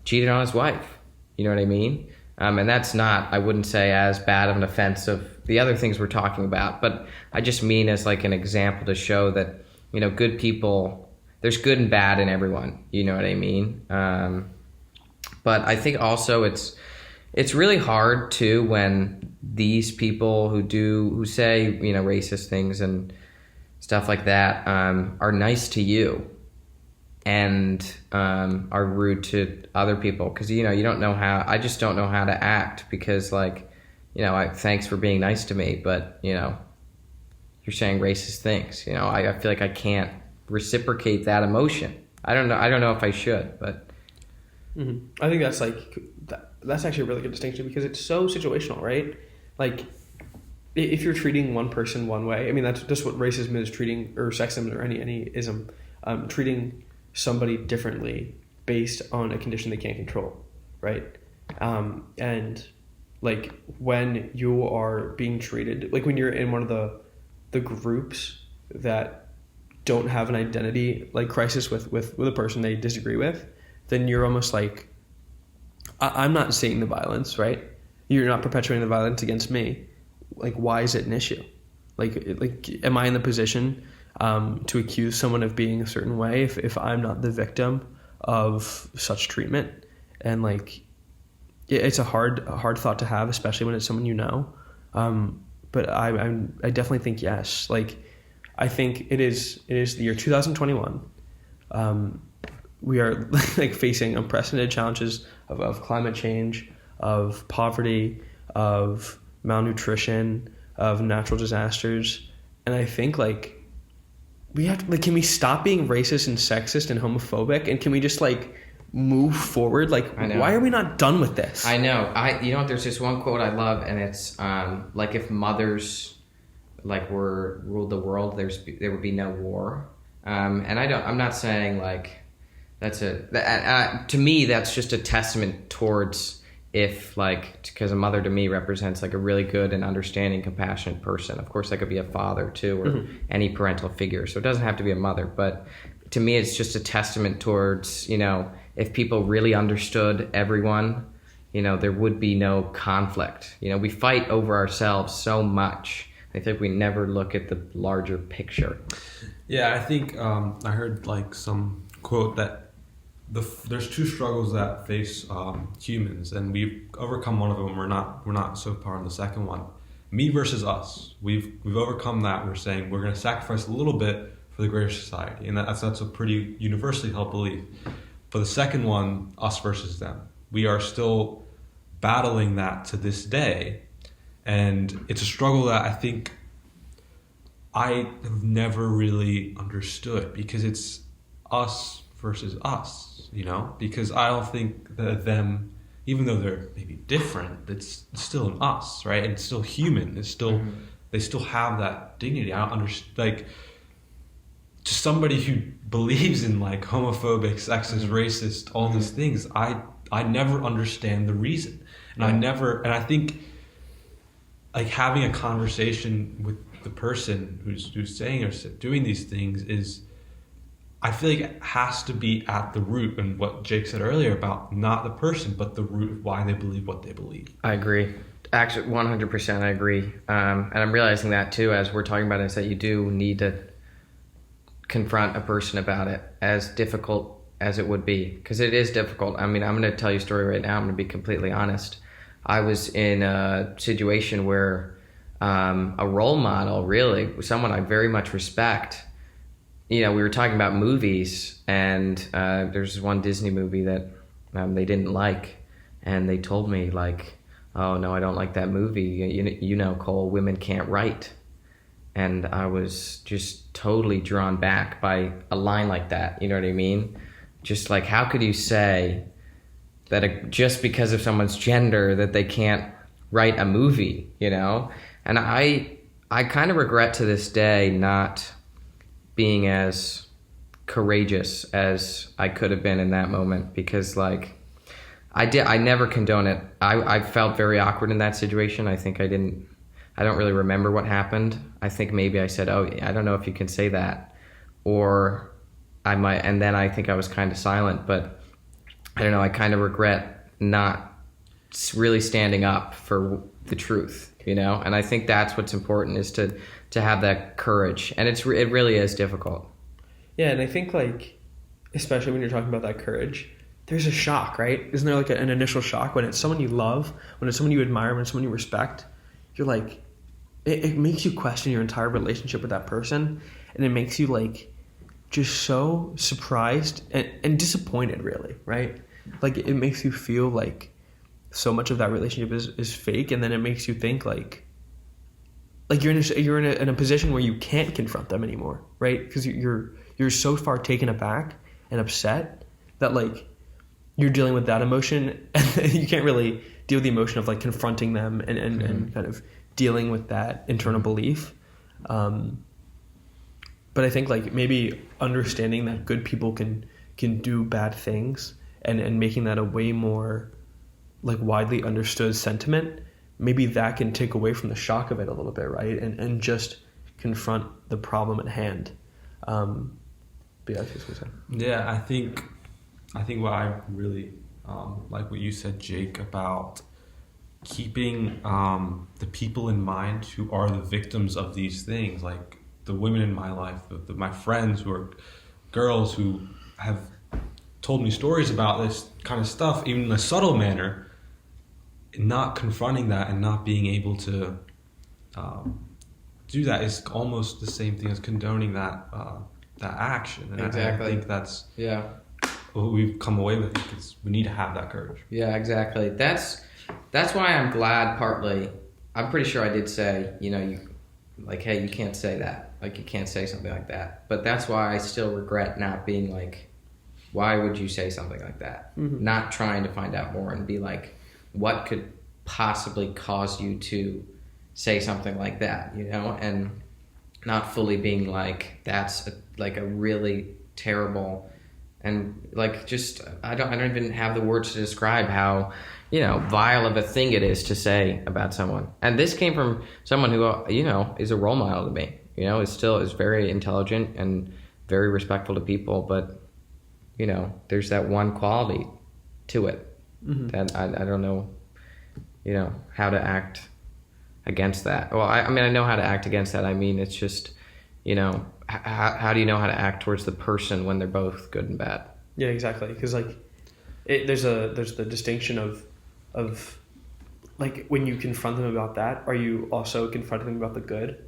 cheated on his wife. You know what I mean? And that's not, I wouldn't say as bad of an offense of the other things we're talking about, but I just mean as like an example to show that, good people, there's good and bad in everyone, you know what I mean? But I think also it's really hard too when these people who say, racist things and stuff like that, are nice to you and are rude to other people because you don't know how. I just don't know how to act because thanks for being nice to me, but you're saying racist things. I feel like I can't reciprocate that emotion. I don't know if I should, but I think that's actually a really good distinction because it's so situational, right? Like if you're treating one person one way, I mean that's just what racism is, treating, or sexism or any ism, treating somebody differently based on a condition they can't control, right? And like when you are being treated, like when you're in one of the groups that don't have an identity like crisis with a person they disagree with, then you're almost like, I'm not seeing the violence, right? You're not perpetuating the violence against me. Like, why is it an issue? Like, am I in the position to accuse someone of being a certain way if I'm not the victim of such treatment? And like, it's a hard thought to have, especially when it's someone you know. But I definitely think yes. Like, I think it is the year 2021. We are like facing unprecedented challenges of climate change, of poverty, of malnutrition, of natural disasters. And I think like we have to, like, can we stop being racist and sexist and homophobic, and can we just like move forward? Like, why are we not done with this? I know. You know what, there's this one quote I love, and it's like, if mothers like ruled the world, there would be no war. And I'm not saying like to me that's just a testament towards, if like, because a mother to me represents like a really good and understanding, compassionate person. Of course that could be a father too, or any parental figure, so it doesn't have to be a mother, but to me it's just a testament towards, you know, if people really understood everyone, you know, there would be no conflict. You know, we fight over ourselves so much. I think we never look at the larger picture. Yeah, I think I heard like some quote that there's two struggles that face humans, and we've overcome one of them. We're not so far on the second one. Me versus us. We've overcome that. We're saying we're going to sacrifice a little bit for the greater society, and that's a pretty universally held belief. For the second one, us versus them, we are still battling that to this day, and it's a struggle that I think I have never really understood, because it's us versus us, you know, because I don't think that them, even though they're maybe different, it's still an us, right? And it's still human. It's still, they still have that dignity. I don't understand, like, to somebody who believes in like homophobic, sexist, racist, all these things, I never understand the reason. And I think like having a conversation with the person who's saying or doing these things is, I feel like it has to be at the root, and what Jake said earlier about not the person, but the root of why they believe what they believe. I agree. Actually, 100% I agree. And I'm realizing that too, as we're talking about it, is that you do need to confront a person about it, as difficult as it would be, because it is difficult. I mean, I'm going to tell you a story right now. I'm going to be completely honest. I was in a situation where a role model, really, someone I very much respect, you know, we were talking about movies, and there's one Disney movie that they didn't like, and they told me like, oh no, I don't like that movie. You know, Cole, women can't write. And I was just totally drawn back by a line like that. You know what I mean? Just like, how could you say that just because of someone's gender that they can't write a movie, you know? And I kind of regret to this day not being as courageous as I could have been in that moment, because like I never condone it. I felt very awkward in that situation. I think I don't really remember what happened. I think maybe I said, oh, I don't know if you can say that, or I might, and then I think I was kind of silent, but I don't know. I kind of regret not really standing up for the truth, you know? And I think that's what's important, is to have that courage. And it really is difficult. Yeah, and I think like, especially when you're talking about that courage, there's a shock, right? Isn't there like an initial shock when it's someone you love, when it's someone you admire, when it's someone you respect? You're like, it makes you question your entire relationship with that person, and it makes you like just so surprised and disappointed, really, right? Like, it makes you feel like so much of that relationship is fake, and then it makes you think like you're in a position where you can't confront them anymore, right? Because you're so far taken aback and upset that like you're dealing with that emotion, and you can't really deal with the emotion of like confronting them and kind of dealing with that internal belief. But I think like maybe understanding that good people can do bad things, and making that a way more like widely understood sentiment, maybe that can take away from the shock of it a little bit, right? And just confront the problem at hand. Yeah, I think what I really like what you said, Jake, about keeping the people in mind who are the victims of these things, like the women in my life, my friends who are girls who have told me stories about this kind of stuff, even in a subtle manner, not confronting that and not being able to do that is almost the same thing as condoning that action. And Exactly. I think that's what we've come away with, because we need to have that courage. Yeah, exactly. That's why I'm glad. Partly, I'm pretty sure I did say, you like, hey, you can't say that. Like, you can't say something like that. But that's why I still regret not being like, why would you say something like that? Mm-hmm. Not trying to find out more and be like, what could possibly cause you to say something like that, and not fully being like, that's a really terrible, and like, just I don't even have the words to describe how vile of a thing it is to say about someone. And this came from someone who is a role model to me. Is very intelligent and very respectful to people, but there's that one quality to it that I don't know how to act against that. Well, I mean, I know how to act against that. I mean, it's just, how do you know how to act towards the person when they're both good and bad? Yeah, exactly. Because like, there's the distinction of like, when you confront them about that, are you also confronting them about the good,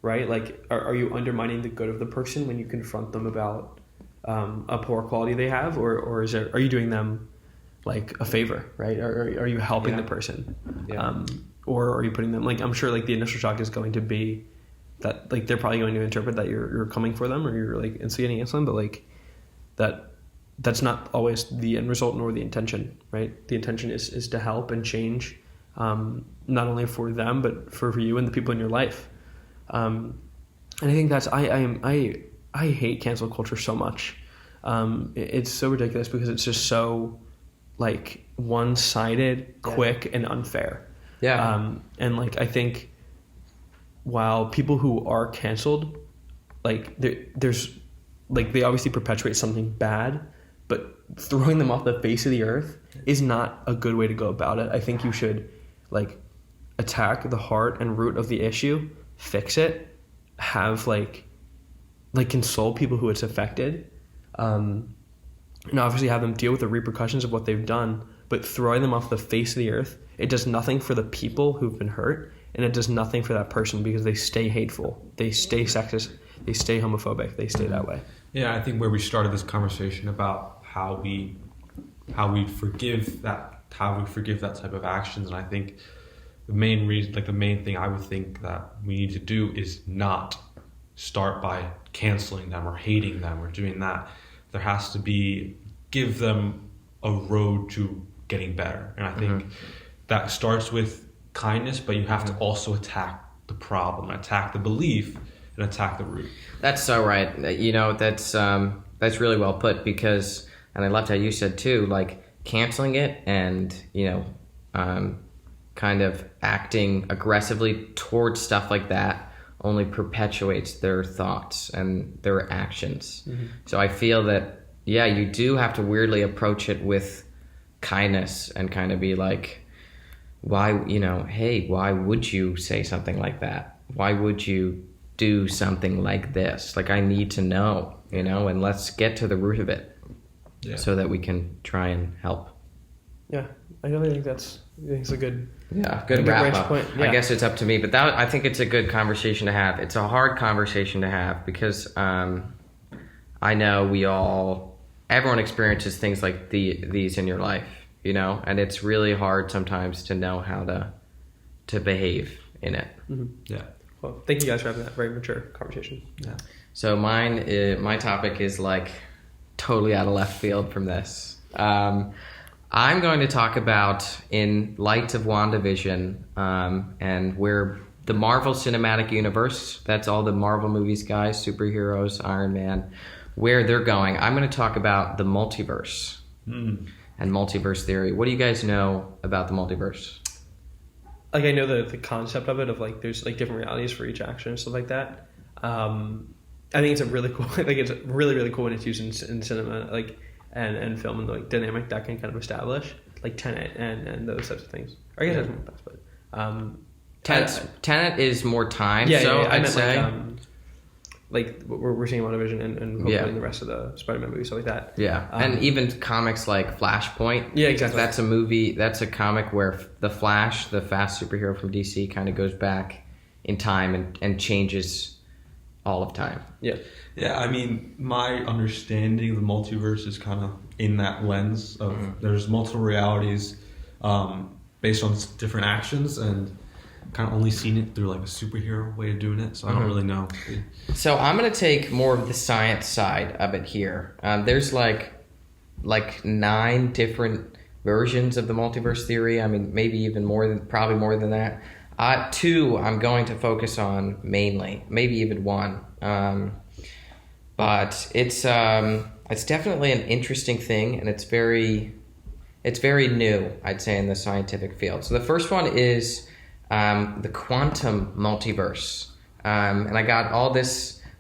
right? Like, are you undermining the good of the person when you confront them about a poor quality they have, or are you doing them like a favor, right? Or are you helping the person? Yeah. Or are you putting them, like, I'm sure like the initial shock is going to be that like they're probably going to interpret that you're coming for them or you're like instigating against them, but like that's not always the end result nor the intention, right? The intention is to help and change, not only for them but for you and the people in your life. And I think that's I hate cancel culture so much. It's so ridiculous because it's just so like one-sided, quick, and unfair. Yeah. And like, I think while people who are canceled, like there's like, they obviously perpetuate something bad, but throwing them off the face of the earth is not a good way to go about it. I think you should like attack the heart and root of the issue, fix it, have like console people who it's affected, and obviously have them deal with the repercussions of what they've done. But throwing them off the face of the earth, it does nothing for the people who've been hurt, and it does nothing for that person because they stay hateful, they stay sexist, they stay homophobic, they stay that way. Yeah, I think where we started this conversation about how we forgive that type of actions, and I think the main reason, like the main thing I would think that we need to do is not start by canceling them or hating them or doing that. There has to be, give them a road to getting better. And I think that starts with kindness, but you have to also attack the problem, attack the belief, and attack the root. That's so right. That's really well put, because, and I loved how you said too, like canceling it and, kind of acting aggressively towards stuff like that only perpetuates their thoughts and their actions. So I feel that, you do have to weirdly approach it with kindness and kind of be like, why, hey, why would you say something like that? Why would you do something like this? Like, I need to know, and let's get to the root of it so that we can try and help. Yeah, I really think it's a good wrap up. Point. Yeah. I guess it's up to me, but I think it's a good conversation to have. It's a hard conversation to have because I know everyone experiences things like these in your life, and it's really hard sometimes to know how to behave in it. Yeah. Well, thank you guys for having that very mature conversation. Yeah. So my topic is like totally out of left field from this. I'm going to talk about, in light of WandaVision, and where the Marvel Cinematic Universe, that's all the Marvel movies, guys, superheroes, Iron Man, where they're going. I'm going to talk about the multiverse and multiverse theory. What do you guys know about the multiverse? Like, I know the concept of it, of like there's like different realities for each action and stuff like that. I think it's a really cool. Like, it's really, really cool when it's used in cinema, like and film, and the like dynamic that can kind of establish, like Tenet and those types of things. Or I guess that's more fast, but Tenet is more time. Yeah, so yeah, I I'd meant say. Like we're seeing WandaVision and hopefully the rest of the Spider-Man movies, stuff like that. Yeah, and even comics like Flashpoint. Yeah, exactly. That's a movie. That's a comic where the Flash, the fast superhero from DC, kind of goes back in time and changes all of time. Yeah. Yeah, I mean, my understanding of the multiverse is kind of in that lens of there's multiple realities based on different actions, and kind of only seen it through like a superhero way of doing it, so I don't really know. So I'm going to take more of the science side of it here. There's like 9 different versions of the multiverse theory. I mean, maybe even probably more than that. 2 I'm going to focus on mainly, maybe even 1. But it's definitely an interesting thing, and it's very new, I'd say, in the scientific field. So the first one is the Quantum Multiverse, and I got all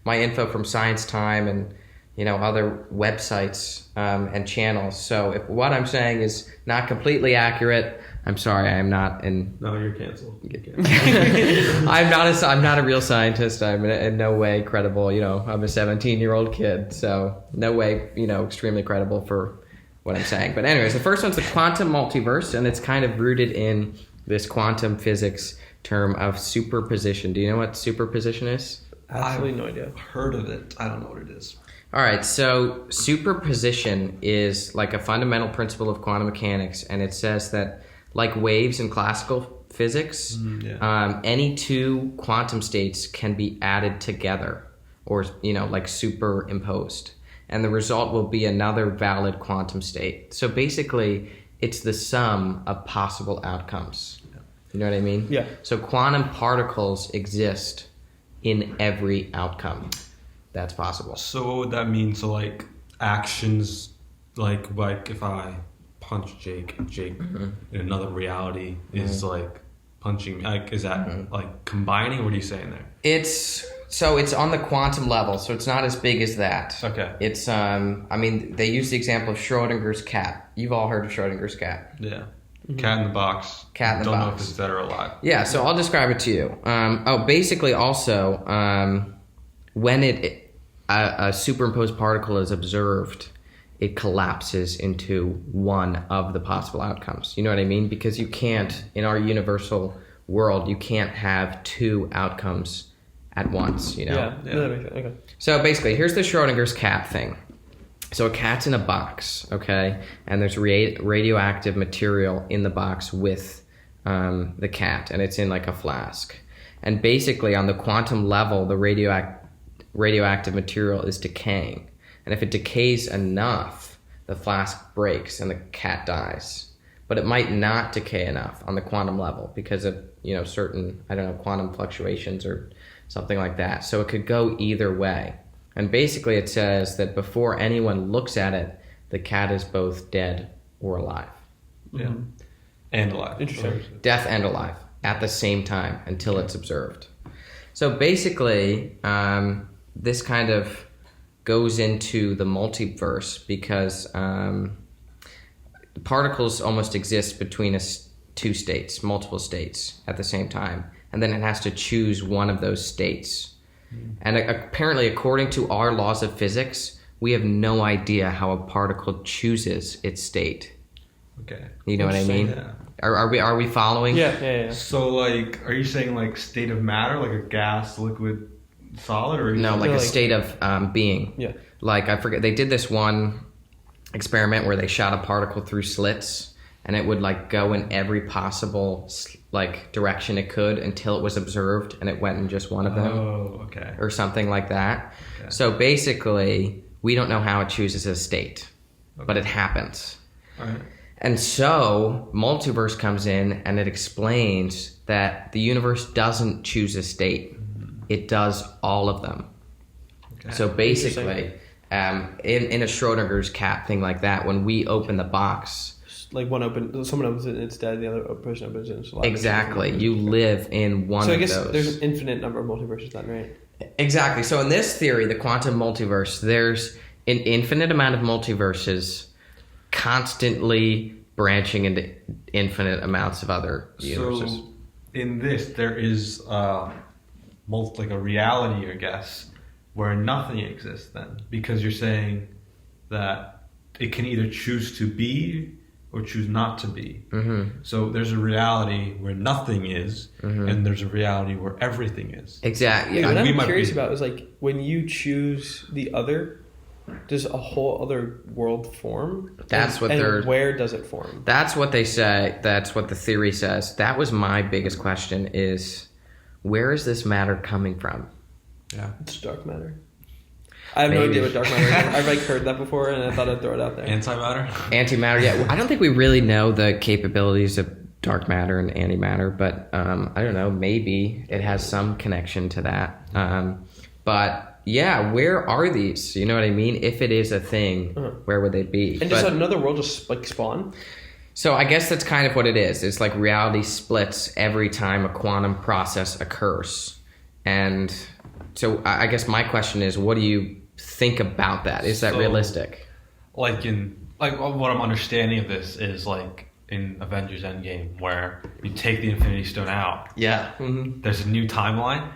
my info from Science Time and other websites and channels. So if what I'm saying is not completely accurate, I'm sorry. I am not in. No, you're canceled. I'm not a real scientist. I'm in no way credible. I'm a 17-year-old kid, so no way extremely credible for what I'm saying. But anyways, the first one's the Quantum Multiverse, and it's kind of rooted in this quantum physics term of superposition. Do you know what superposition is? Absolutely no idea. I've heard of it. I don't know what it is. All right, so superposition is like a fundamental principle of quantum mechanics, and it says that like waves in classical physics, any 2 quantum states can be added together or like superimposed, and the result will be another valid quantum state. So basically, it's the sum of possible outcomes. You know what I mean? Yeah. So quantum particles exist in every outcome that's possible. So what would that mean? So like actions, like if I punch Jake in another reality is like punching me. Like, is that like combining? What are you saying there? It's on the quantum level, so it's not as big as that. Okay. It's I mean, they use the example of Schrodinger's cat. You've all heard of Schrodinger's cat. Yeah. Cat in the box. Cat in the Don't box. know if it's dead or alive. Yeah, so I'll describe it to you. Basically also, when a superimposed particle is observed, it collapses into one of the possible outcomes. You know what I mean? Because you can't, in our universal world, you can't have 2 outcomes at once, Yeah. No, that makes sense. Okay. So basically, here's the Schrodinger's cat thing. So a cat's in a box, okay? And there's radioactive material in the box with the cat, and it's in like a flask. And basically, on the quantum level, the radioactive material is decaying. And if it decays enough, the flask breaks and the cat dies. But it might not decay enough on the quantum level because of, certain, quantum fluctuations or something like that. So it could go either way. And basically it says that before anyone looks at it, the cat is both dead or alive. Yeah. And alive. Interesting. Death and alive at the same time until it's observed. So basically, this kind of goes into the multiverse because particles almost exist between 2 states, multiple states at the same time. And then it has to choose one of those states. And apparently, according to our laws of physics, we have no idea how a particle chooses its state. Okay. You know what I mean? Yeah. Are we following? Yeah. So like, are you saying like state of matter, like a gas, liquid, solid, or No, like a state of being. Yeah. Like I forget, they did this one experiment where they shot a particle through slits, and it would like go in every possible like direction it could until it was observed, and it went in just one of them. Oh, okay. Or something like that. Okay. So basically, we don't know how it chooses a state, but it happens. All right. And so multiverse comes in and it explains that the universe doesn't choose a state. It does all of them. Okay. So basically, in a Schrodinger's cat thing like that, when we open the box, Like someone opens it and it's dead, the other person opens it and it's alive. exactly, you live in one So I of guess those. there's an infinite number of multiverses then, right? Exactly. So in this theory, the quantum multiverse, there's an infinite amount of multiverses constantly branching into infinite amounts of other universes. So in this, there is like a reality, I guess, where nothing exists then, because you're saying that it can either choose to be or choose not to be. Mm-hmm. So there's a reality where nothing is, and there's a reality where everything is. Exactly. Yeah, what I'm curious about is like when you choose the other, does a whole other world form? And where does it form? That's what they say. That's what the theory says. That was my biggest question: is where is this matter coming from? Yeah, it's dark matter. I have no idea what dark matter is. I've like heard that before, and I thought I'd throw it out there. Antimatter. Antimatter. Yeah, I don't think we really know the capabilities of dark matter and antimatter, but I don't know. Maybe it has some connection to that. But yeah, where are these? You know what I mean? If it is a thing, where would they be? And does another world just like spawn? So I guess that's kind of what it is. It's like reality splits every time a quantum process occurs. And so I guess my question is, what do you think about that? Is that realistic? Like what I'm understanding of this is like in Avengers Endgame, where you take the Infinity Stone out. Yeah. Mm-hmm. There's a new timeline.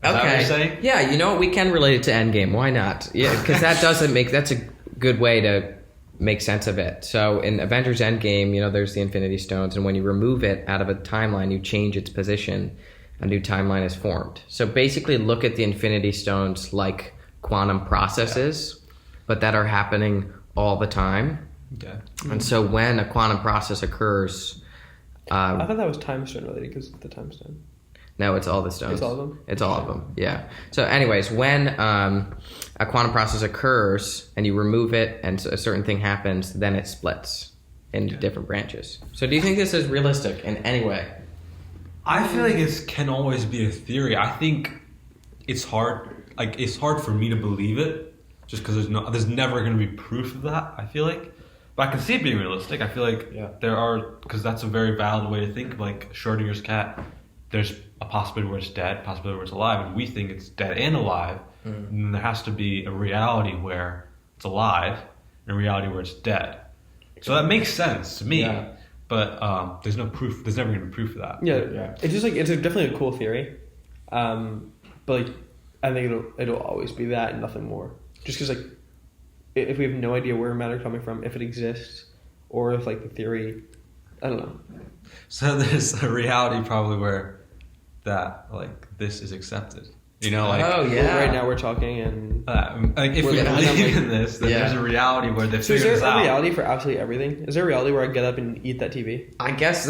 Is that what you're saying? Yeah, you know what? We can relate it to Endgame. Why not? Yeah, because that's a good way to make sense of it. So in Avengers Endgame, you know, there's the Infinity Stones, and when you remove it out of a timeline, you change its position, a new timeline is formed. So basically look at the Infinity Stones like quantum processes, but that are happening all the time. Okay. And so when a quantum process occurs... I thought that was time stone related because of the time stone. No, it's all the stones. It's all of them? It's all of them, yeah. So anyways, when a quantum process occurs and you remove it and a certain thing happens, then it splits into different branches. So do you think this is realistic in any way? I feel like it can always be a theory. I think it's hard. Like it's hard for me to believe it, just because there's never going to be proof of that. I feel like, but I can see it being realistic. I feel like there are, because that's a very valid way to think. Like Schrodinger's cat, there's a possibility where it's dead, a possibility where it's alive, and we think it's dead and alive. And there has to be a reality where it's alive and a reality where it's dead. So that makes sense to me. Yeah. But there's no proof. There's never going to be proof of that. Yeah. It's just like definitely a cool theory, but like I think it'll always be that and nothing more. Just because like if we have no idea where matter's coming from, if it exists, or if like the theory, I don't know. So there's a reality probably where that like this is accepted. You know, like right now we're talking and like if we believe in this, then there's a reality where they figure this out. Is there a reality for absolutely everything? Is there a reality where I get up and eat that TV? I guess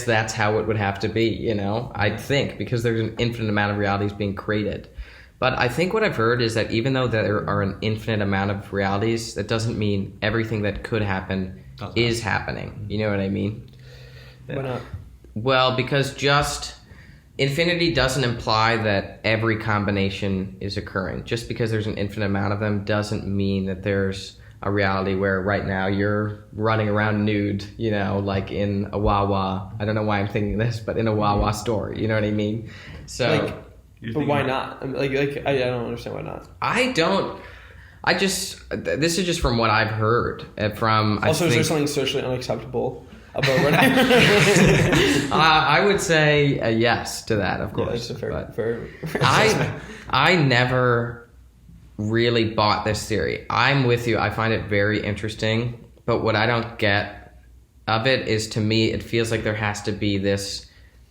that's how it would have to be. You know, I think because there's an infinite amount of realities being created. But I think what I've heard is that even though there are an infinite amount of realities, that doesn't mean everything that could happen is happening. You know what I mean? Yeah. Why not? Well, because just infinity doesn't imply that every combination is occurring. Just because there's an infinite amount of them doesn't mean that there's a reality where right now you're running around nude, you know, like in a Wawa. I don't know why I'm thinking this, but in a Wawa store. You know what I mean? So... But why not? I don't understand why not. This is just from what I've heard from. Also, is there something socially unacceptable about running? I would say yes to that, of course. Yeah, that's a fair I never really bought this theory. I'm with you. I find it very interesting, but what I don't get of it is, to me, it feels like there has to be this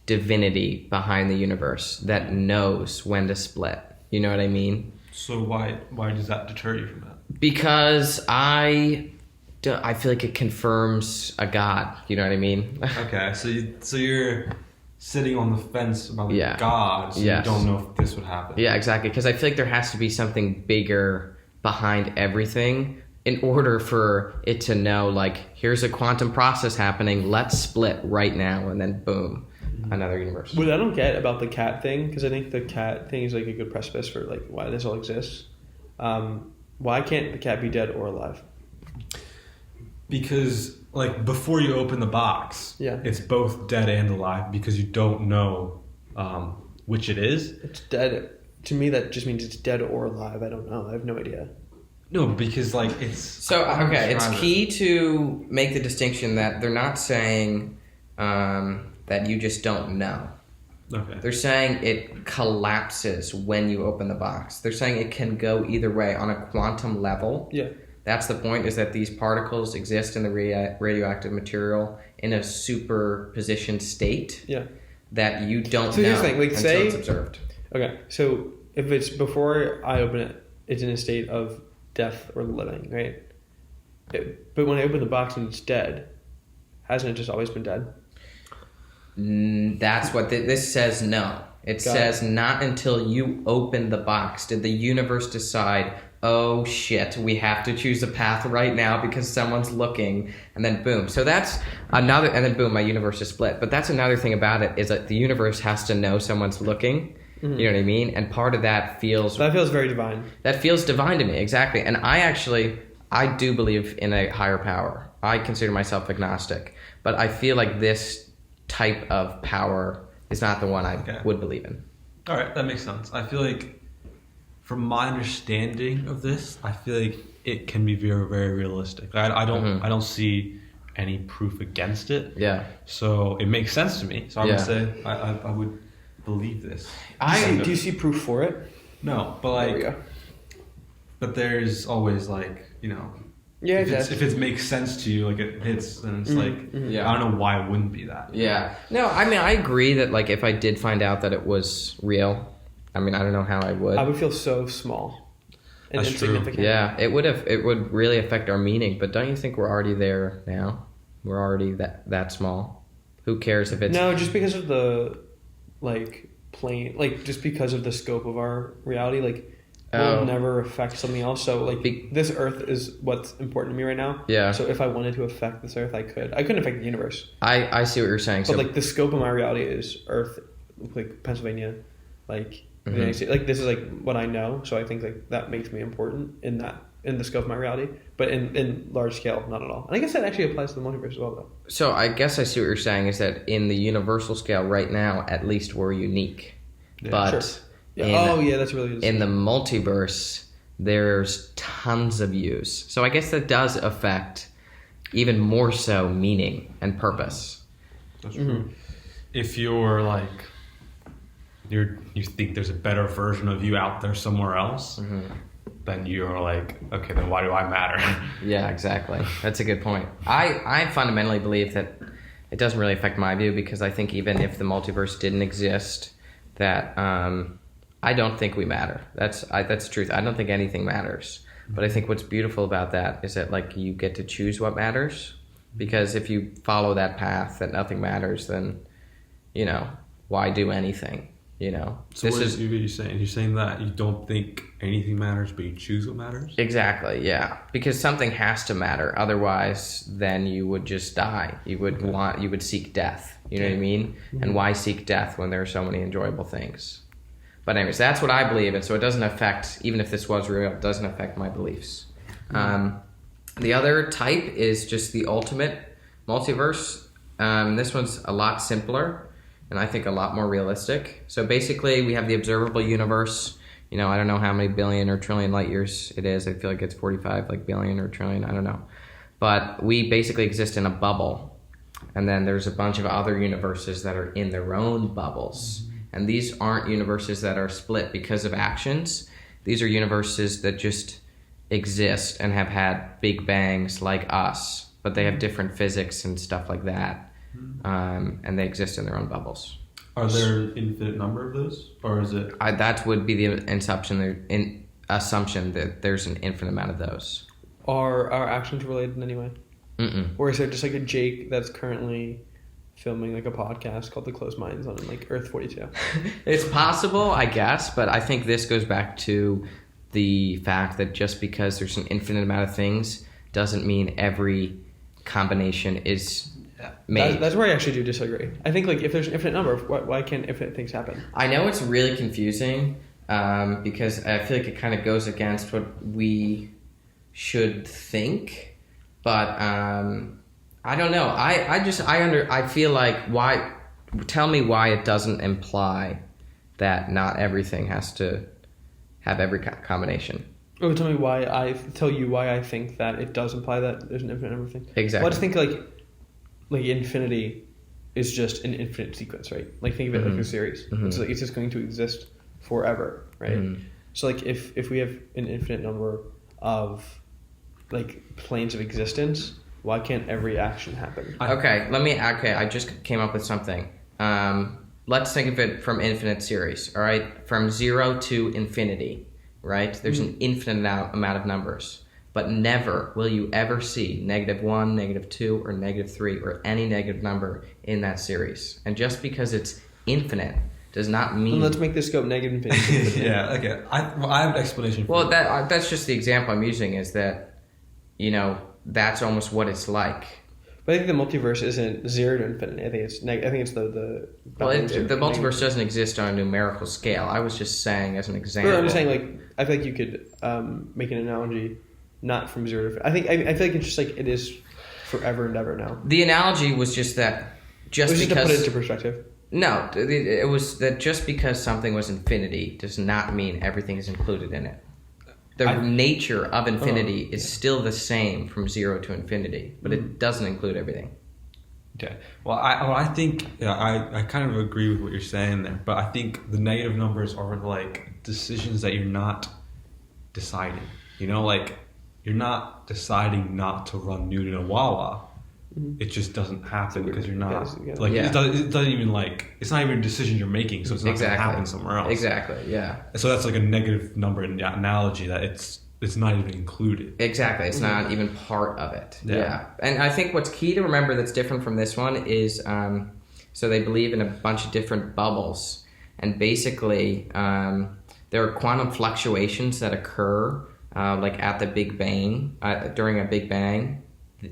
divinity behind the universe that knows when to split. You know what I mean? So why does that deter you from that? Because I feel like it confirms a God. You know what I mean? Okay, so you're sitting on the fence about the God, so you don't know if this would happen. Yeah, exactly. Because I feel like there has to be something bigger behind everything in order for it to know, like, here's a quantum process happening, let's split right now, and then boom. Another universe. What I don't get about the cat thing, because I think the cat thing is like a good precipice for like why this all exists. Why can't the cat be dead or alive? Because like before you open the box, it's both dead and alive because you don't know which it is. It's dead. To me, that just means it's dead or alive. I don't know. I have no idea. No, because like it's so okay. It's key to make the distinction that they're not saying that you just don't know. Okay. They're saying it collapses when you open the box. They're saying it can go either way on a quantum level. Yeah. That's the point, is that these particles exist in the radioactive material in a superposition state. Yeah. That you don't So know here's the thing, like, until it's observed. Okay, so if it's before I open it, it's in a state of death or living, right? But when I open the box and it's dead, hasn't it just always been dead? That's what this says. No, it says not until you open the box did the universe decide, oh shit, we have to choose a path right now because someone's looking, and then boom. So that's another, and then boom, my universe is split. But that's another thing about it, is that the universe has to know someone's looking. Mm-hmm. You know what I mean? And part of that feels very divine. That feels divine to me, exactly. And I do believe in a higher power. I consider myself agnostic, but I feel like this type of power is not the one I would believe in. All right, that makes sense. I feel like, from my understanding of this, I feel like it can be very, very realistic. I don't see any proof against it. Yeah. So it makes sense to me. So I would say I would believe this. Do you see proof for it? No, but like, there we go. But there's always like, you know, yeah, if it makes sense to you, like it hits, then it's I don't know why it wouldn't be that. Yeah. No, I mean, I agree that like if I did find out that it was real, I mean, I don't know how I would. I would feel so small and That's insignificant. True. Yeah, it would really affect our meaning. But don't you think we're already there now? We're already that small. Who cares if it's... No, just because of the just because of the scope of our reality, will never affect something else. So this Earth is what's important to me right now. Yeah. So if I wanted to affect this Earth, I could. I couldn't affect the universe. I see what you're saying. But the scope of my reality is Earth, Pennsylvania, the United States. This is what I know. So I think that makes me important in the scope of my reality. But in large scale, not at all. And I guess that actually applies to the multiverse as well, though. So I guess I see what you're saying, is that in the universal scale right now, at least we're unique. Yeah, but sure. Yeah. That's really in the multiverse, there's tons of use. So I guess that does affect even more so meaning and purpose. That's true. If you're you think there's a better version of you out there somewhere else, then you're okay, then why do I matter? Yeah, exactly. That's a good point. I fundamentally believe that it doesn't really affect my view, because I think even if the multiverse didn't exist, that I don't think we matter. That's the truth. I don't think anything matters. But I think what's beautiful about that is that you get to choose what matters. Because if you follow that path that nothing matters, then why do anything? So what are you saying? You're saying that you don't think anything matters, but you choose what matters? Exactly, yeah. Because something has to matter. Otherwise, then you would just die. You would seek death. You know what I mean? Mm-hmm. And why seek death when there are so many enjoyable things? But anyways, that's what I believe in. So it doesn't affect, even if this was real, it doesn't affect my beliefs. Mm-hmm. The other type is just the ultimate multiverse. This one's a lot simpler, and I think a lot more realistic. So basically, we have the observable universe. I don't know how many billion or trillion light years it is. I feel like it's 45 billion or trillion. I don't know. But we basically exist in a bubble. And then there's a bunch of other universes that are in their own bubbles. And these aren't universes that are split because of actions. These are universes that just exist and have had big bangs like us. But they have different physics and stuff like that. And they exist in their own bubbles. Are there an infinite number of those, or is it? That would be the assumption that there's an infinite amount of those. Are our actions related in any way? Mm-mm. Or is there just a Jake that's currently filming a podcast called The Closed Minds on Earth 42? It's possible, I guess, but I think this goes back to the fact that just because there's an infinite amount of things doesn't mean every combination is made. That's where I actually do disagree. I think if there's an infinite number, why can't infinite things happen? I know it's really confusing because I feel like it kind of goes against what we should think, but I don't know. I feel like why? Tell me why it doesn't imply that not everything has to have every combination. Oh, tell you why I think that it does imply that there's an infinite number of things. Exactly. Well, I just think like infinity is just an infinite sequence, right? Like think of it like a series. It's like it's just going to exist forever, right? So like if we have an infinite number of like planes of existence, why can't every action happen? I just came up with something. Let's think of it from infinite series, all right? From 0 to infinity, right? There's an infinite amount of numbers. But never will you ever see -1, -2, or -3, or any negative number in that series. And just because it's infinite does not mean... Then let's make this go negative infinity. Yeah, okay. I have an explanation for that. That's just the example I'm using, is that, that's almost what it's like. But I think the multiverse isn't 0 to infinity. I think it's the the multiverse doesn't exist on a numerical scale. I was just saying as an example. Well, I'm just saying, like, I feel like you could make an analogy not from 0 to... I feel like it's just like it is forever and ever now. The analogy was just that just to put it into perspective. No, it was that just because something was infinity does not mean everything is included in it. The nature of infinity is still the same from 0 to infinity, but it doesn't include everything. Okay. Well, I think I kind of agree with what you're saying there, but I think the negative numbers are like decisions that you're not deciding. Like you're not deciding not to run nude in a Wawa. It just doesn't happen because you're not it doesn't even it's not even a decision you're making, so it's not going to happen somewhere else. Exactly. Yeah. So that's like a negative number in the analogy that it's not even included. Exactly. It's not even part of it. Yeah. And I think what's key to remember that's different from this one is so they believe in a bunch of different bubbles, and basically there are quantum fluctuations that occur like at the Big Bang during a Big Bang.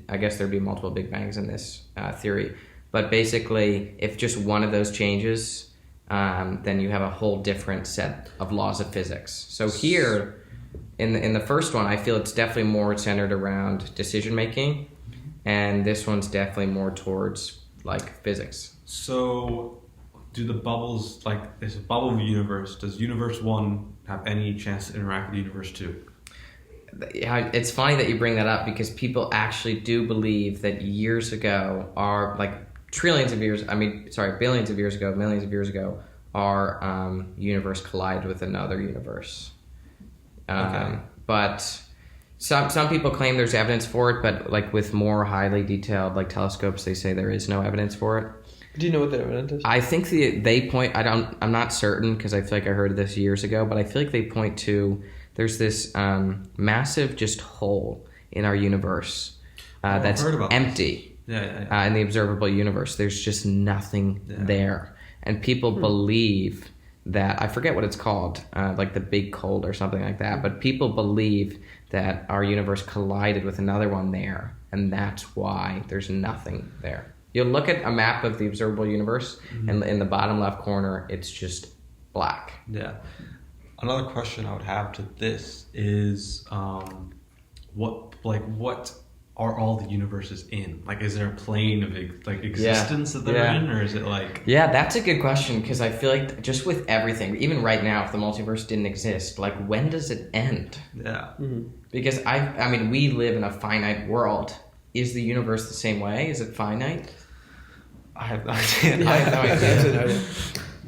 I guess there'd be multiple Big Bangs in this theory. But basically, if just one of those changes, then you have a whole different set of laws of physics. So here, in the first one, I feel it's definitely more centered around decision-making. And this one's definitely more towards, physics. So do the bubbles, there's a bubble of the universe. Does Universe 1 have any chance to interact with Universe 2? It's funny that you bring that up, because people actually do believe that years ago, billions of years ago, millions of years ago, our universe collided with another universe. But some people claim there's evidence for it, but with more highly detailed telescopes, they say there is no evidence for it. Do you know what the evidence is? I think they point. I'm not certain, because I feel like I heard this years ago, but I feel like they point to. There's this massive just hole in our universe that's empty. In the observable universe. There's just nothing there. And people believe that, I forget what it's called, the big cold or something like that, but people believe that our universe collided with another one there, and that's why there's nothing there. You'll look at a map of the observable universe, and in the bottom left corner, it's just black. Yeah. Another question I would have to this is, what are all the universes in? Is there a plane of existence that they're in, or is it Yeah, that's a good question, because I feel like just with everything, even right now, if the multiverse didn't exist, when does it end? Yeah. Because I mean, we live in a finite world. Is the universe the same way? Is it finite? I have no idea.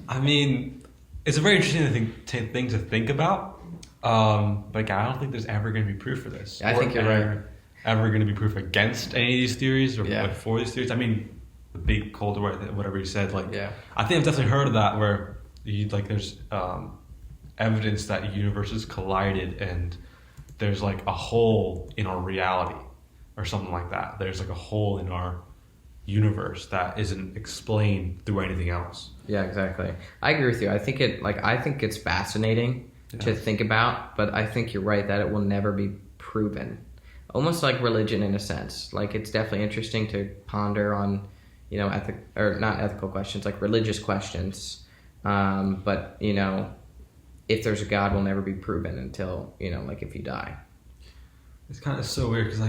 I mean, it's a very interesting thing to think about. But I don't think there's ever going to be proof for this. I think you're right. Ever going to be proof against any of these theories or for these theories? I mean, the big cold war, whatever you said. I think I've definitely heard of that, where there's evidence that universes collided and there's a hole in our reality or something like that. There's a hole in our universe that isn't explained through anything else. Yeah, exactly. I agree with you. I think it's fascinating to think about, but I think you're right that it will never be proven. Almost like religion in a sense. It's definitely interesting to ponder on, not ethical questions, religious questions. But if there's a God, will never be proven until if you die. It's kind of so weird, because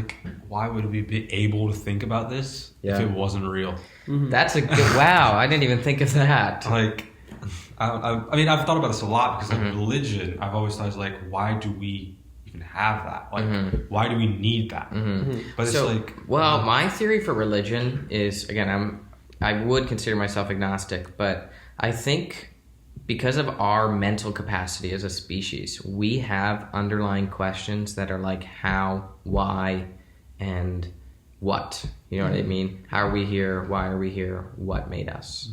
why would we be able to think about this if it wasn't real? Mm-hmm. That's a good... Wow, I didn't even think of that. I mean, I've thought about this a lot, because religion, I've always thought, why do we even even have that? Like, why do we need that? But it's my theory for religion is, again, I would consider myself agnostic, but I think because of our mental capacity as a species, we have underlying questions that are like how, why, and what. You know what I mean? How are we here? Why are we here? What made us?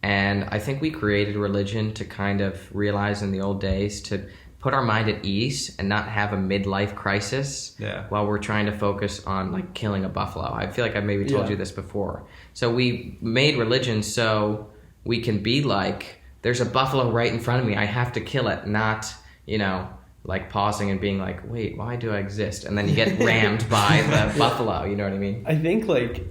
And I think we created religion to kind of realize in the old days to put our mind at ease and not have a midlife crisis while we're trying to focus on like killing a buffalo. I feel like I maybe told you this before. So we made religion so we can be like, there's a buffalo right in front of me, I have to kill it, not, you know, like pausing and being like, wait, why do I exist? And then you get rammed by the buffalo, you know what I mean? I think like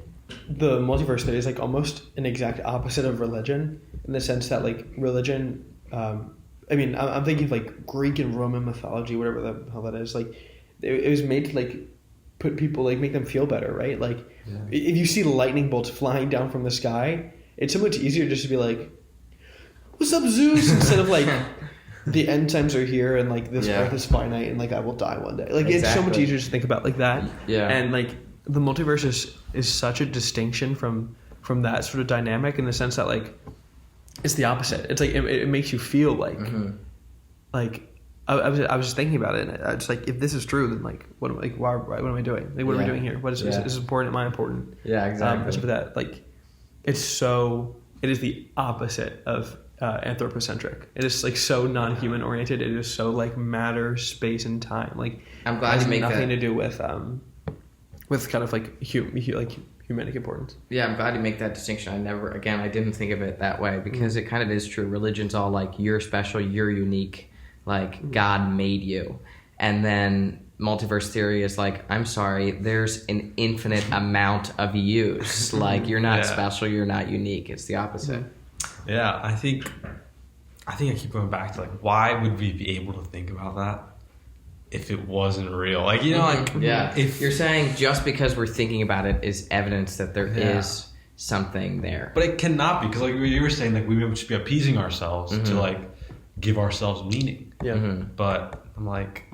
the multiverse theory is like almost an exact opposite of religion, in the sense that like religion, I mean, I'm thinking of like Greek and Roman mythology, whatever the hell that is. Like, it was made to like put people, like make them feel better, right? Like, if you see lightning bolts flying down from the sky, it's so much easier just to be like, "What's up, Zeus?" instead of like, the end times are here and like this earth is finite and like I will die one day. Like, it's so much easier to think about like that. Yeah. And like the multiverse is such a distinction from that sort of dynamic, in the sense that like, it's the opposite. It's like it makes you feel like like I was just thinking about it, and I was like, if this is true, then like what am I doing? Like, what am I doing here? What is this important? Am I important? Yeah, exactly. So for that, like, it is the opposite of anthropocentric. It is like so non-human oriented. It is so like matter, space, and time. Like, I'm glad you make nothing to do with kind of like humanity importance. Yeah, I'm glad you make that distinction. I didn't think of it that way, because it kind of is true. Religion's all like, you're special, you're unique, like God made you. And then multiverse theory is like, I'm sorry, there's an infinite amount of yous. Like, you're not special, you're not unique. It's the opposite. Yeah, I think I keep going back to like, why would we be able to think about that if it wasn't real? Like, you know, like, if you're saying just because we're thinking about it is evidence that there is something there, but it cannot be, because like you were saying, like we would just be appeasing ourselves to like give ourselves meaning. But I'm like,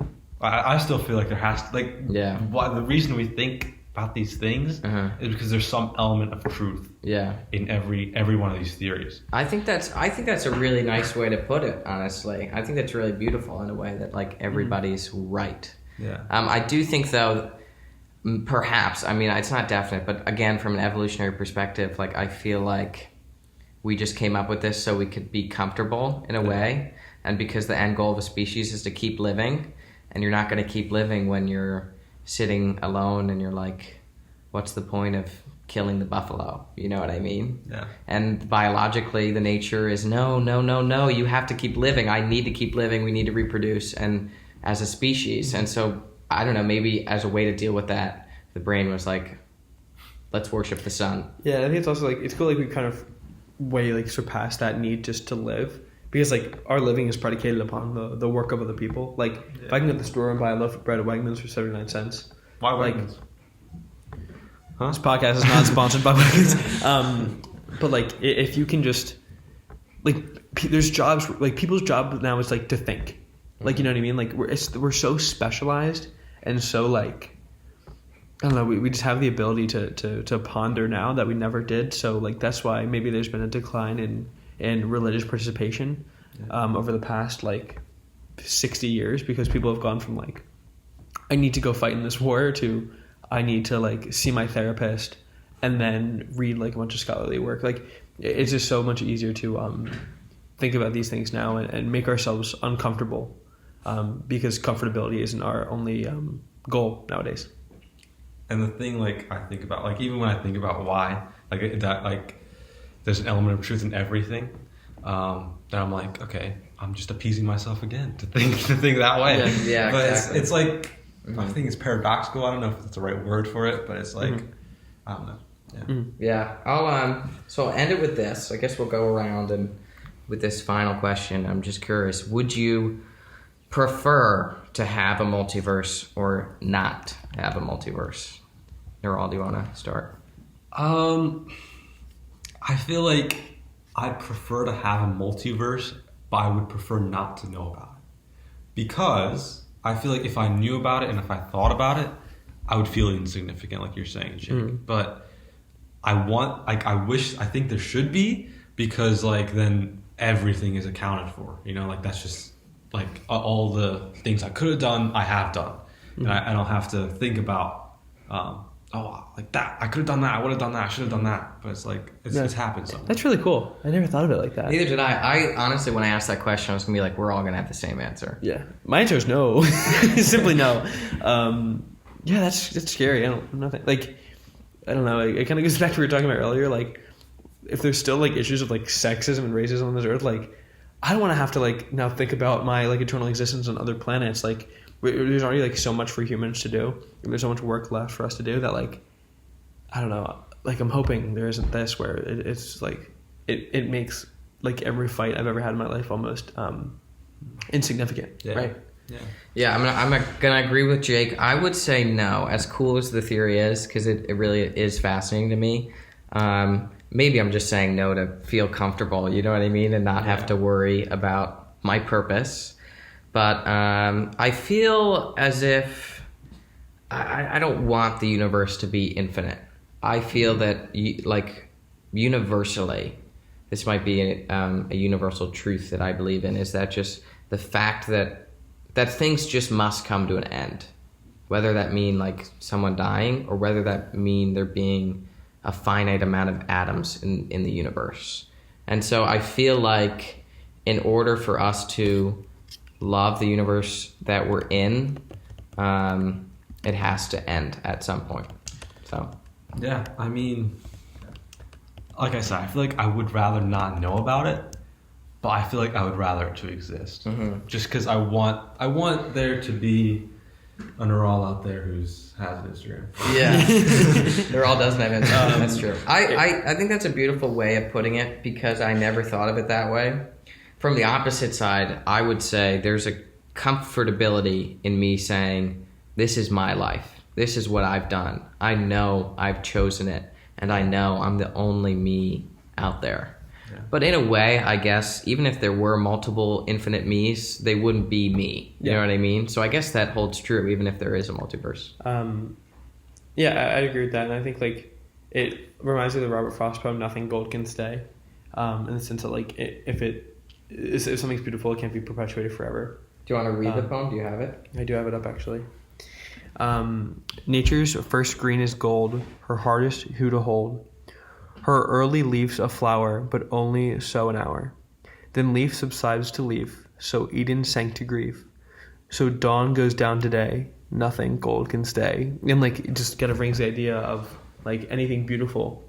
I still feel like there has to, like, why the reason we think about these things is because there's some element of truth in every one of these theories. I think that's a really nice way to put it, honestly. I think that's really beautiful in a way that like everybody's right. I do think, though, perhaps, I mean, it's not definite, but again, from an evolutionary perspective, like, I feel like we just came up with this so we could be comfortable in a way, and because the end goal of a species is to keep living, and you're not going to keep living when you're sitting alone and you're like, what's the point of killing the buffalo? You know what I mean? Yeah. And biologically, the nature is no, you have to keep living. I need to keep living. We need to reproduce, and as a species. And so, I don't know, maybe as a way to deal with that, the brain was like, let's worship the sun. Yeah, I think it's also like, it's cool, like we kind of way like surpassed that need just to live, because like our living is predicated upon the work of other people. Like, if I can go to the store and buy a loaf of bread at Wegmans for 79 cents. Why Wegmans? Like, this podcast is not sponsored by Wegmans. But like, if you can just, like, there's jobs, like people's job now is like to think. Like, you know what I mean? Like, we're so specialized and so like, I don't know, we just have the ability to ponder now that we never did. So like, that's why maybe there's been a decline in religious participation over the past like 60 years, because people have gone from like, I need to go fight in this war, to I need to like see my therapist and then read like a bunch of scholarly work. Like, it's just so much easier to think about these things now and make ourselves uncomfortable, because comfortability isn't our only goal nowadays. And the thing, like, I think about, like, even when I think about why, like, that, like, there's an element of truth in everything, that I'm like, okay, I'm just appeasing myself again to think that way. Yeah, but exactly. it's like, I think it's paradoxical. I don't know if that's the right word for it, but it's like, I don't know. Yeah. I'll end it with this. I guess we'll go around, and with this final question, I'm just curious, would you prefer to have a multiverse or not have a multiverse? Niral, do you want to start? I feel like I'd prefer to have a multiverse, but I would prefer not to know about it, because I feel like if I knew about it and if I thought about it, I would feel insignificant, like you're saying, Jake. But I think there should be, because like then everything is accounted for. Like that's just like all the things I could have done, I have done, and I don't have to think about like that. I could have done that. I would have done that. I should have done that. But it's like it's happened. So that's really cool. I never thought of it like that. Neither did I. I honestly, when I asked that question, I was gonna be like, we're all gonna have the same answer. Yeah, my answer is no. Simply no. Yeah, that's scary. I don't know. I don't know. It kind of goes back to what we were talking about earlier. Like, if there's still like issues of like sexism and racism on this earth, like I don't want to have to like now think about my like eternal existence on other planets. Like, there's already like so much for humans to do, and there's so much work left for us to do that like I don't know. Like, I'm hoping there isn't this where it's like it makes like every fight I've ever had in my life almost insignificant. Yeah. Right. Yeah, I'm gonna agree with Jake. I would say no, as cool as the theory is, because it really is fascinating to me. Maybe I'm just saying no to feel comfortable, you know what I mean, and not have to worry about my purpose. But I feel as if I don't want the universe to be infinite. I feel that like universally, this might be a universal truth that I believe in, is that just the fact that things just must come to an end, whether that mean like someone dying or whether that mean there being a finite amount of atoms in the universe. And so I feel like in order for us to love the universe that we're in, it has to end at some point. So yeah, I mean, like I said, I feel like I would rather not know about it, but I feel like I would rather it to exist. Just because I want there to be a Niral out there has an Instagram. Yeah, Niral doesn't have Instagram. That's true. I think that's a beautiful way of putting it, because I never thought of it that way. From the opposite side, I would say there's a comfortability in me saying, this is my life. This is what I've done. I know I've chosen it, and I know I'm the only me out there. Yeah. But in a way, I guess, even if there were multiple infinite me's, they wouldn't be me. You know what I mean? So I guess that holds true, even if there is a multiverse. Yeah, I agree with that. And I think like it reminds me of the Robert Frost poem, "Nothing Gold Can Stay," in the sense that like if something's beautiful, it can't be perpetuated forever. Do you want to read the poem? Do you have it? I do have it up, actually. Nature's first green is gold, her hardest who to hold. Her early leaf's a flower, but only so an hour. Then leaf subsides to leaf, so Eden sank to grief. So dawn goes down today, nothing gold can stay. And like, it just kind of brings the idea of like anything beautiful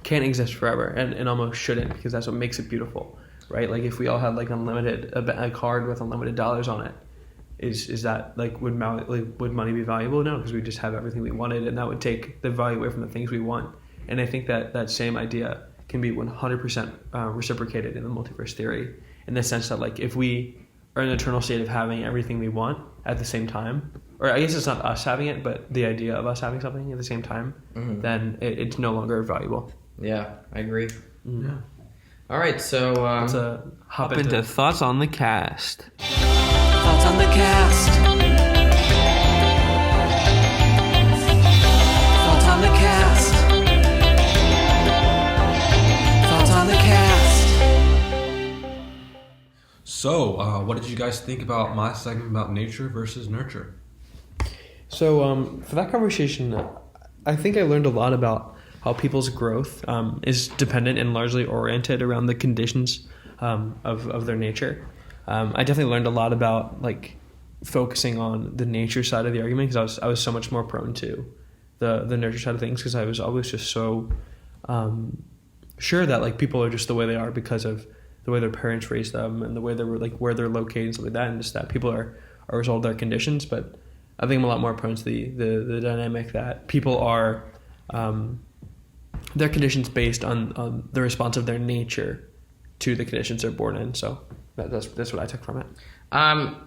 can't exist forever, and almost shouldn't, because that's what makes it beautiful, right? Like if we all had like a card with unlimited dollars on it, is that like would money be valuable? No, because we just have everything we wanted, and that would take the value away from the things we want. And I think that same idea can be 100% reciprocated in the multiverse theory, in the sense that like if we are in an eternal state of having everything we want at the same time, or I guess it's not us having it, but the idea of us having something at the same time, then it's no longer valuable. Yeah, I agree. Yeah. All right, so let's hop into thoughts on the cast. Thoughts on the cast. Thoughts on the cast. Thoughts on the cast. So, what did you guys think about my segment about nature versus nurture? So, for that conversation, I think I learned a lot about how people's growth is dependent and largely oriented around the conditions of their nature. I definitely learned a lot about like focusing on the nature side of the argument, because I was so much more prone to the nurture side of things, because I was always just so sure that like people are just the way they are because of the way their parents raised them and the way they were, like where they're located and stuff like that, and just that people are a result of their conditions. But I think I'm a lot more prone to the dynamic that people are their conditions based on the response of their nature to the conditions they're born in. So that's what I took from it.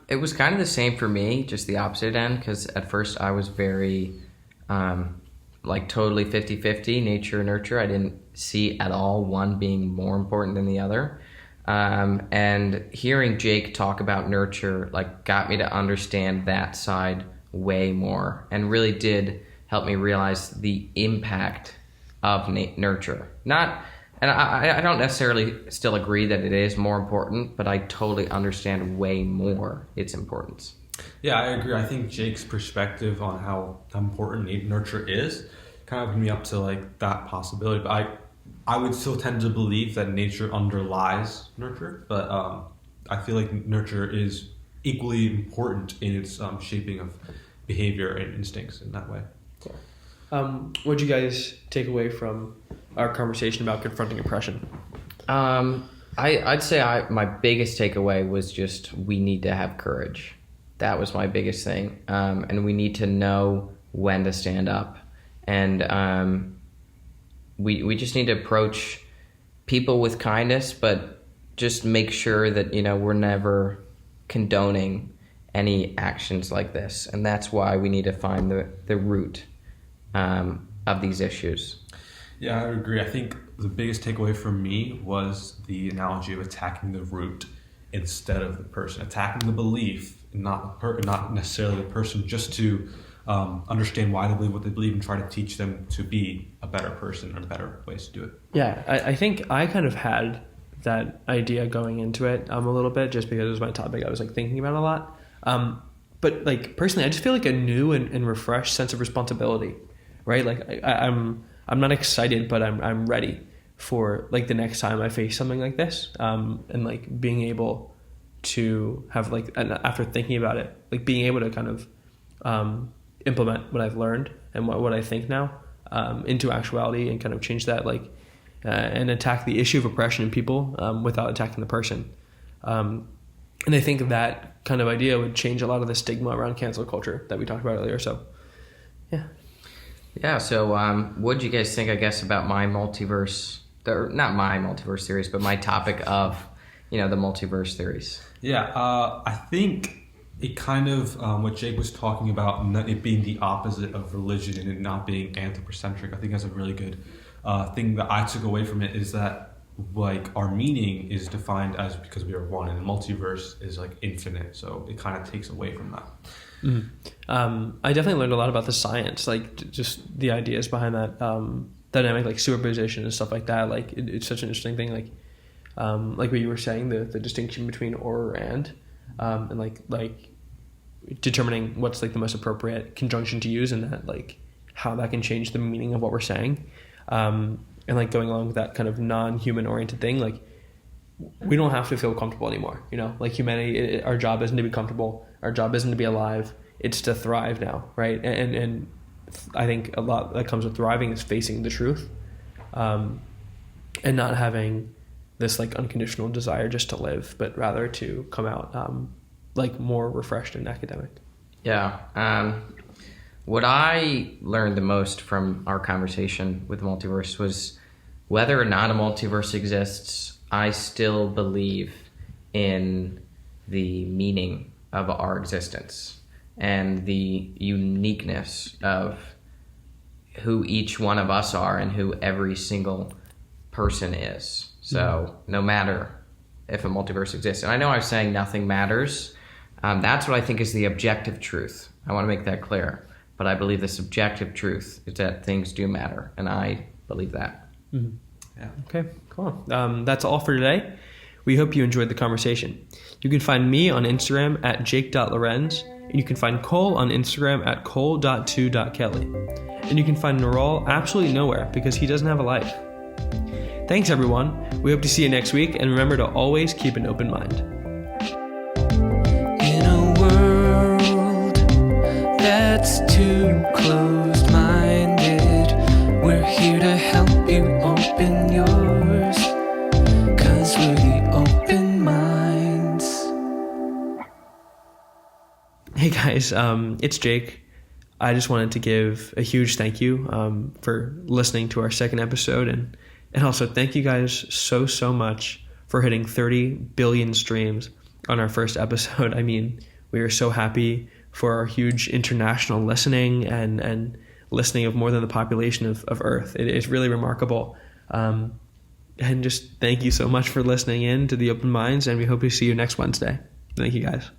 It was kind of the same for me, just the opposite end, because at first I was very like totally 50-50 nature nurture. I didn't see at all one being more important than the other. And hearing Jake talk about nurture like got me to understand that side way more, and really did help me realize the impact of nurture. And I don't necessarily still agree that it is more important, but I totally understand way more its importance. Yeah, I agree. I think Jake's perspective on how important nurture is kind of opened me up to like that possibility. But I would still tend to believe that nature underlies nurture, but I feel like nurture is equally important in its shaping of behavior and instincts in that way. What did you guys take away from our conversation about confronting oppression? I'd say my biggest takeaway was just we need to have courage. That was my biggest thing. And we need to know when to stand up. And we just need to approach people with kindness, but just make sure that, we're never condoning any actions like this. And that's why we need to find the root of these issues. Yeah, I agree. I think the biggest takeaway for me was the analogy of attacking the root instead of the person, attacking the belief, not necessarily the person, just to understand why they believe what they believe and try to teach them to be a better person and better ways to do it. Yeah, I think I kind of had that idea going into it a little bit, just because it was my topic I was like thinking about a lot. But like personally, I just feel like a new and refreshed sense of responsibility, right? Like I'm not excited, but I'm ready for like the next time I face something like this, and like being able to have like, and after thinking about it, like being able to kind of implement what I've learned and what I think now into actuality, and kind of change that, like and attack the issue of oppression in people without attacking the person. And I think that kind of idea would change a lot of the stigma around cancel culture that we talked about earlier. So yeah. So what did you guys think, I guess, about my multiverse, not my multiverse theories, but my topic of, the multiverse theories? Yeah, I think it kind of, what Jake was talking about, it being the opposite of religion and it not being anthropocentric, I think that's a really good thing that I took away from it, is that like our meaning is defined as because we are one, and the multiverse is like infinite, so it kind of takes away from that. I definitely learned a lot about the science, like just the ideas behind that dynamic, like superposition and stuff like that. Like it's such an interesting thing, like what you were saying, the distinction between or and like determining what's like the most appropriate conjunction to use, and that like how that can change the meaning of what we're saying, and like going along with that kind of non-human oriented thing, like we don't have to feel comfortable anymore, like humanity, our job isn't to be comfortable, our job isn't to be alive, it's to thrive now, right? And I think a lot that comes with thriving is facing the truth, and not having this like unconditional desire just to live, but rather to come out like more refreshed and academic. Yeah. What I learned the most from our conversation with the multiverse was whether or not a multiverse exists, I still believe in the meaning of our existence and the uniqueness of who each one of us are and who every single person is. So no matter if a multiverse exists, and I know I was saying nothing matters, that's what I think is the objective truth. I want to make that clear. But I believe the subjective truth is that things do matter, and I believe that. Mm-hmm. Yeah. Okay, cool. That's all for today. We hope you enjoyed the conversation. You can find me on Instagram at jake.lorenz, and you can find Cole on Instagram at cole.2.kelly. And you can find Niral absolutely nowhere because he doesn't have a life. Thanks, everyone. We hope to see you next week, and remember to always keep an open mind. In a world that's too closed-minded, we're here to help you open yours, 'cause we're the open minds. Hey guys, it's Jake. I just wanted to give a huge thank you for listening to our second episode, and also thank you guys so much for hitting 30 billion streams on our first episode. I mean, we are so happy for our huge international listening and listening of more than the population of Earth. It is really remarkable. And just thank you so much for listening in to the Open Minds, and we hope to see you next Wednesday. Thank you, guys.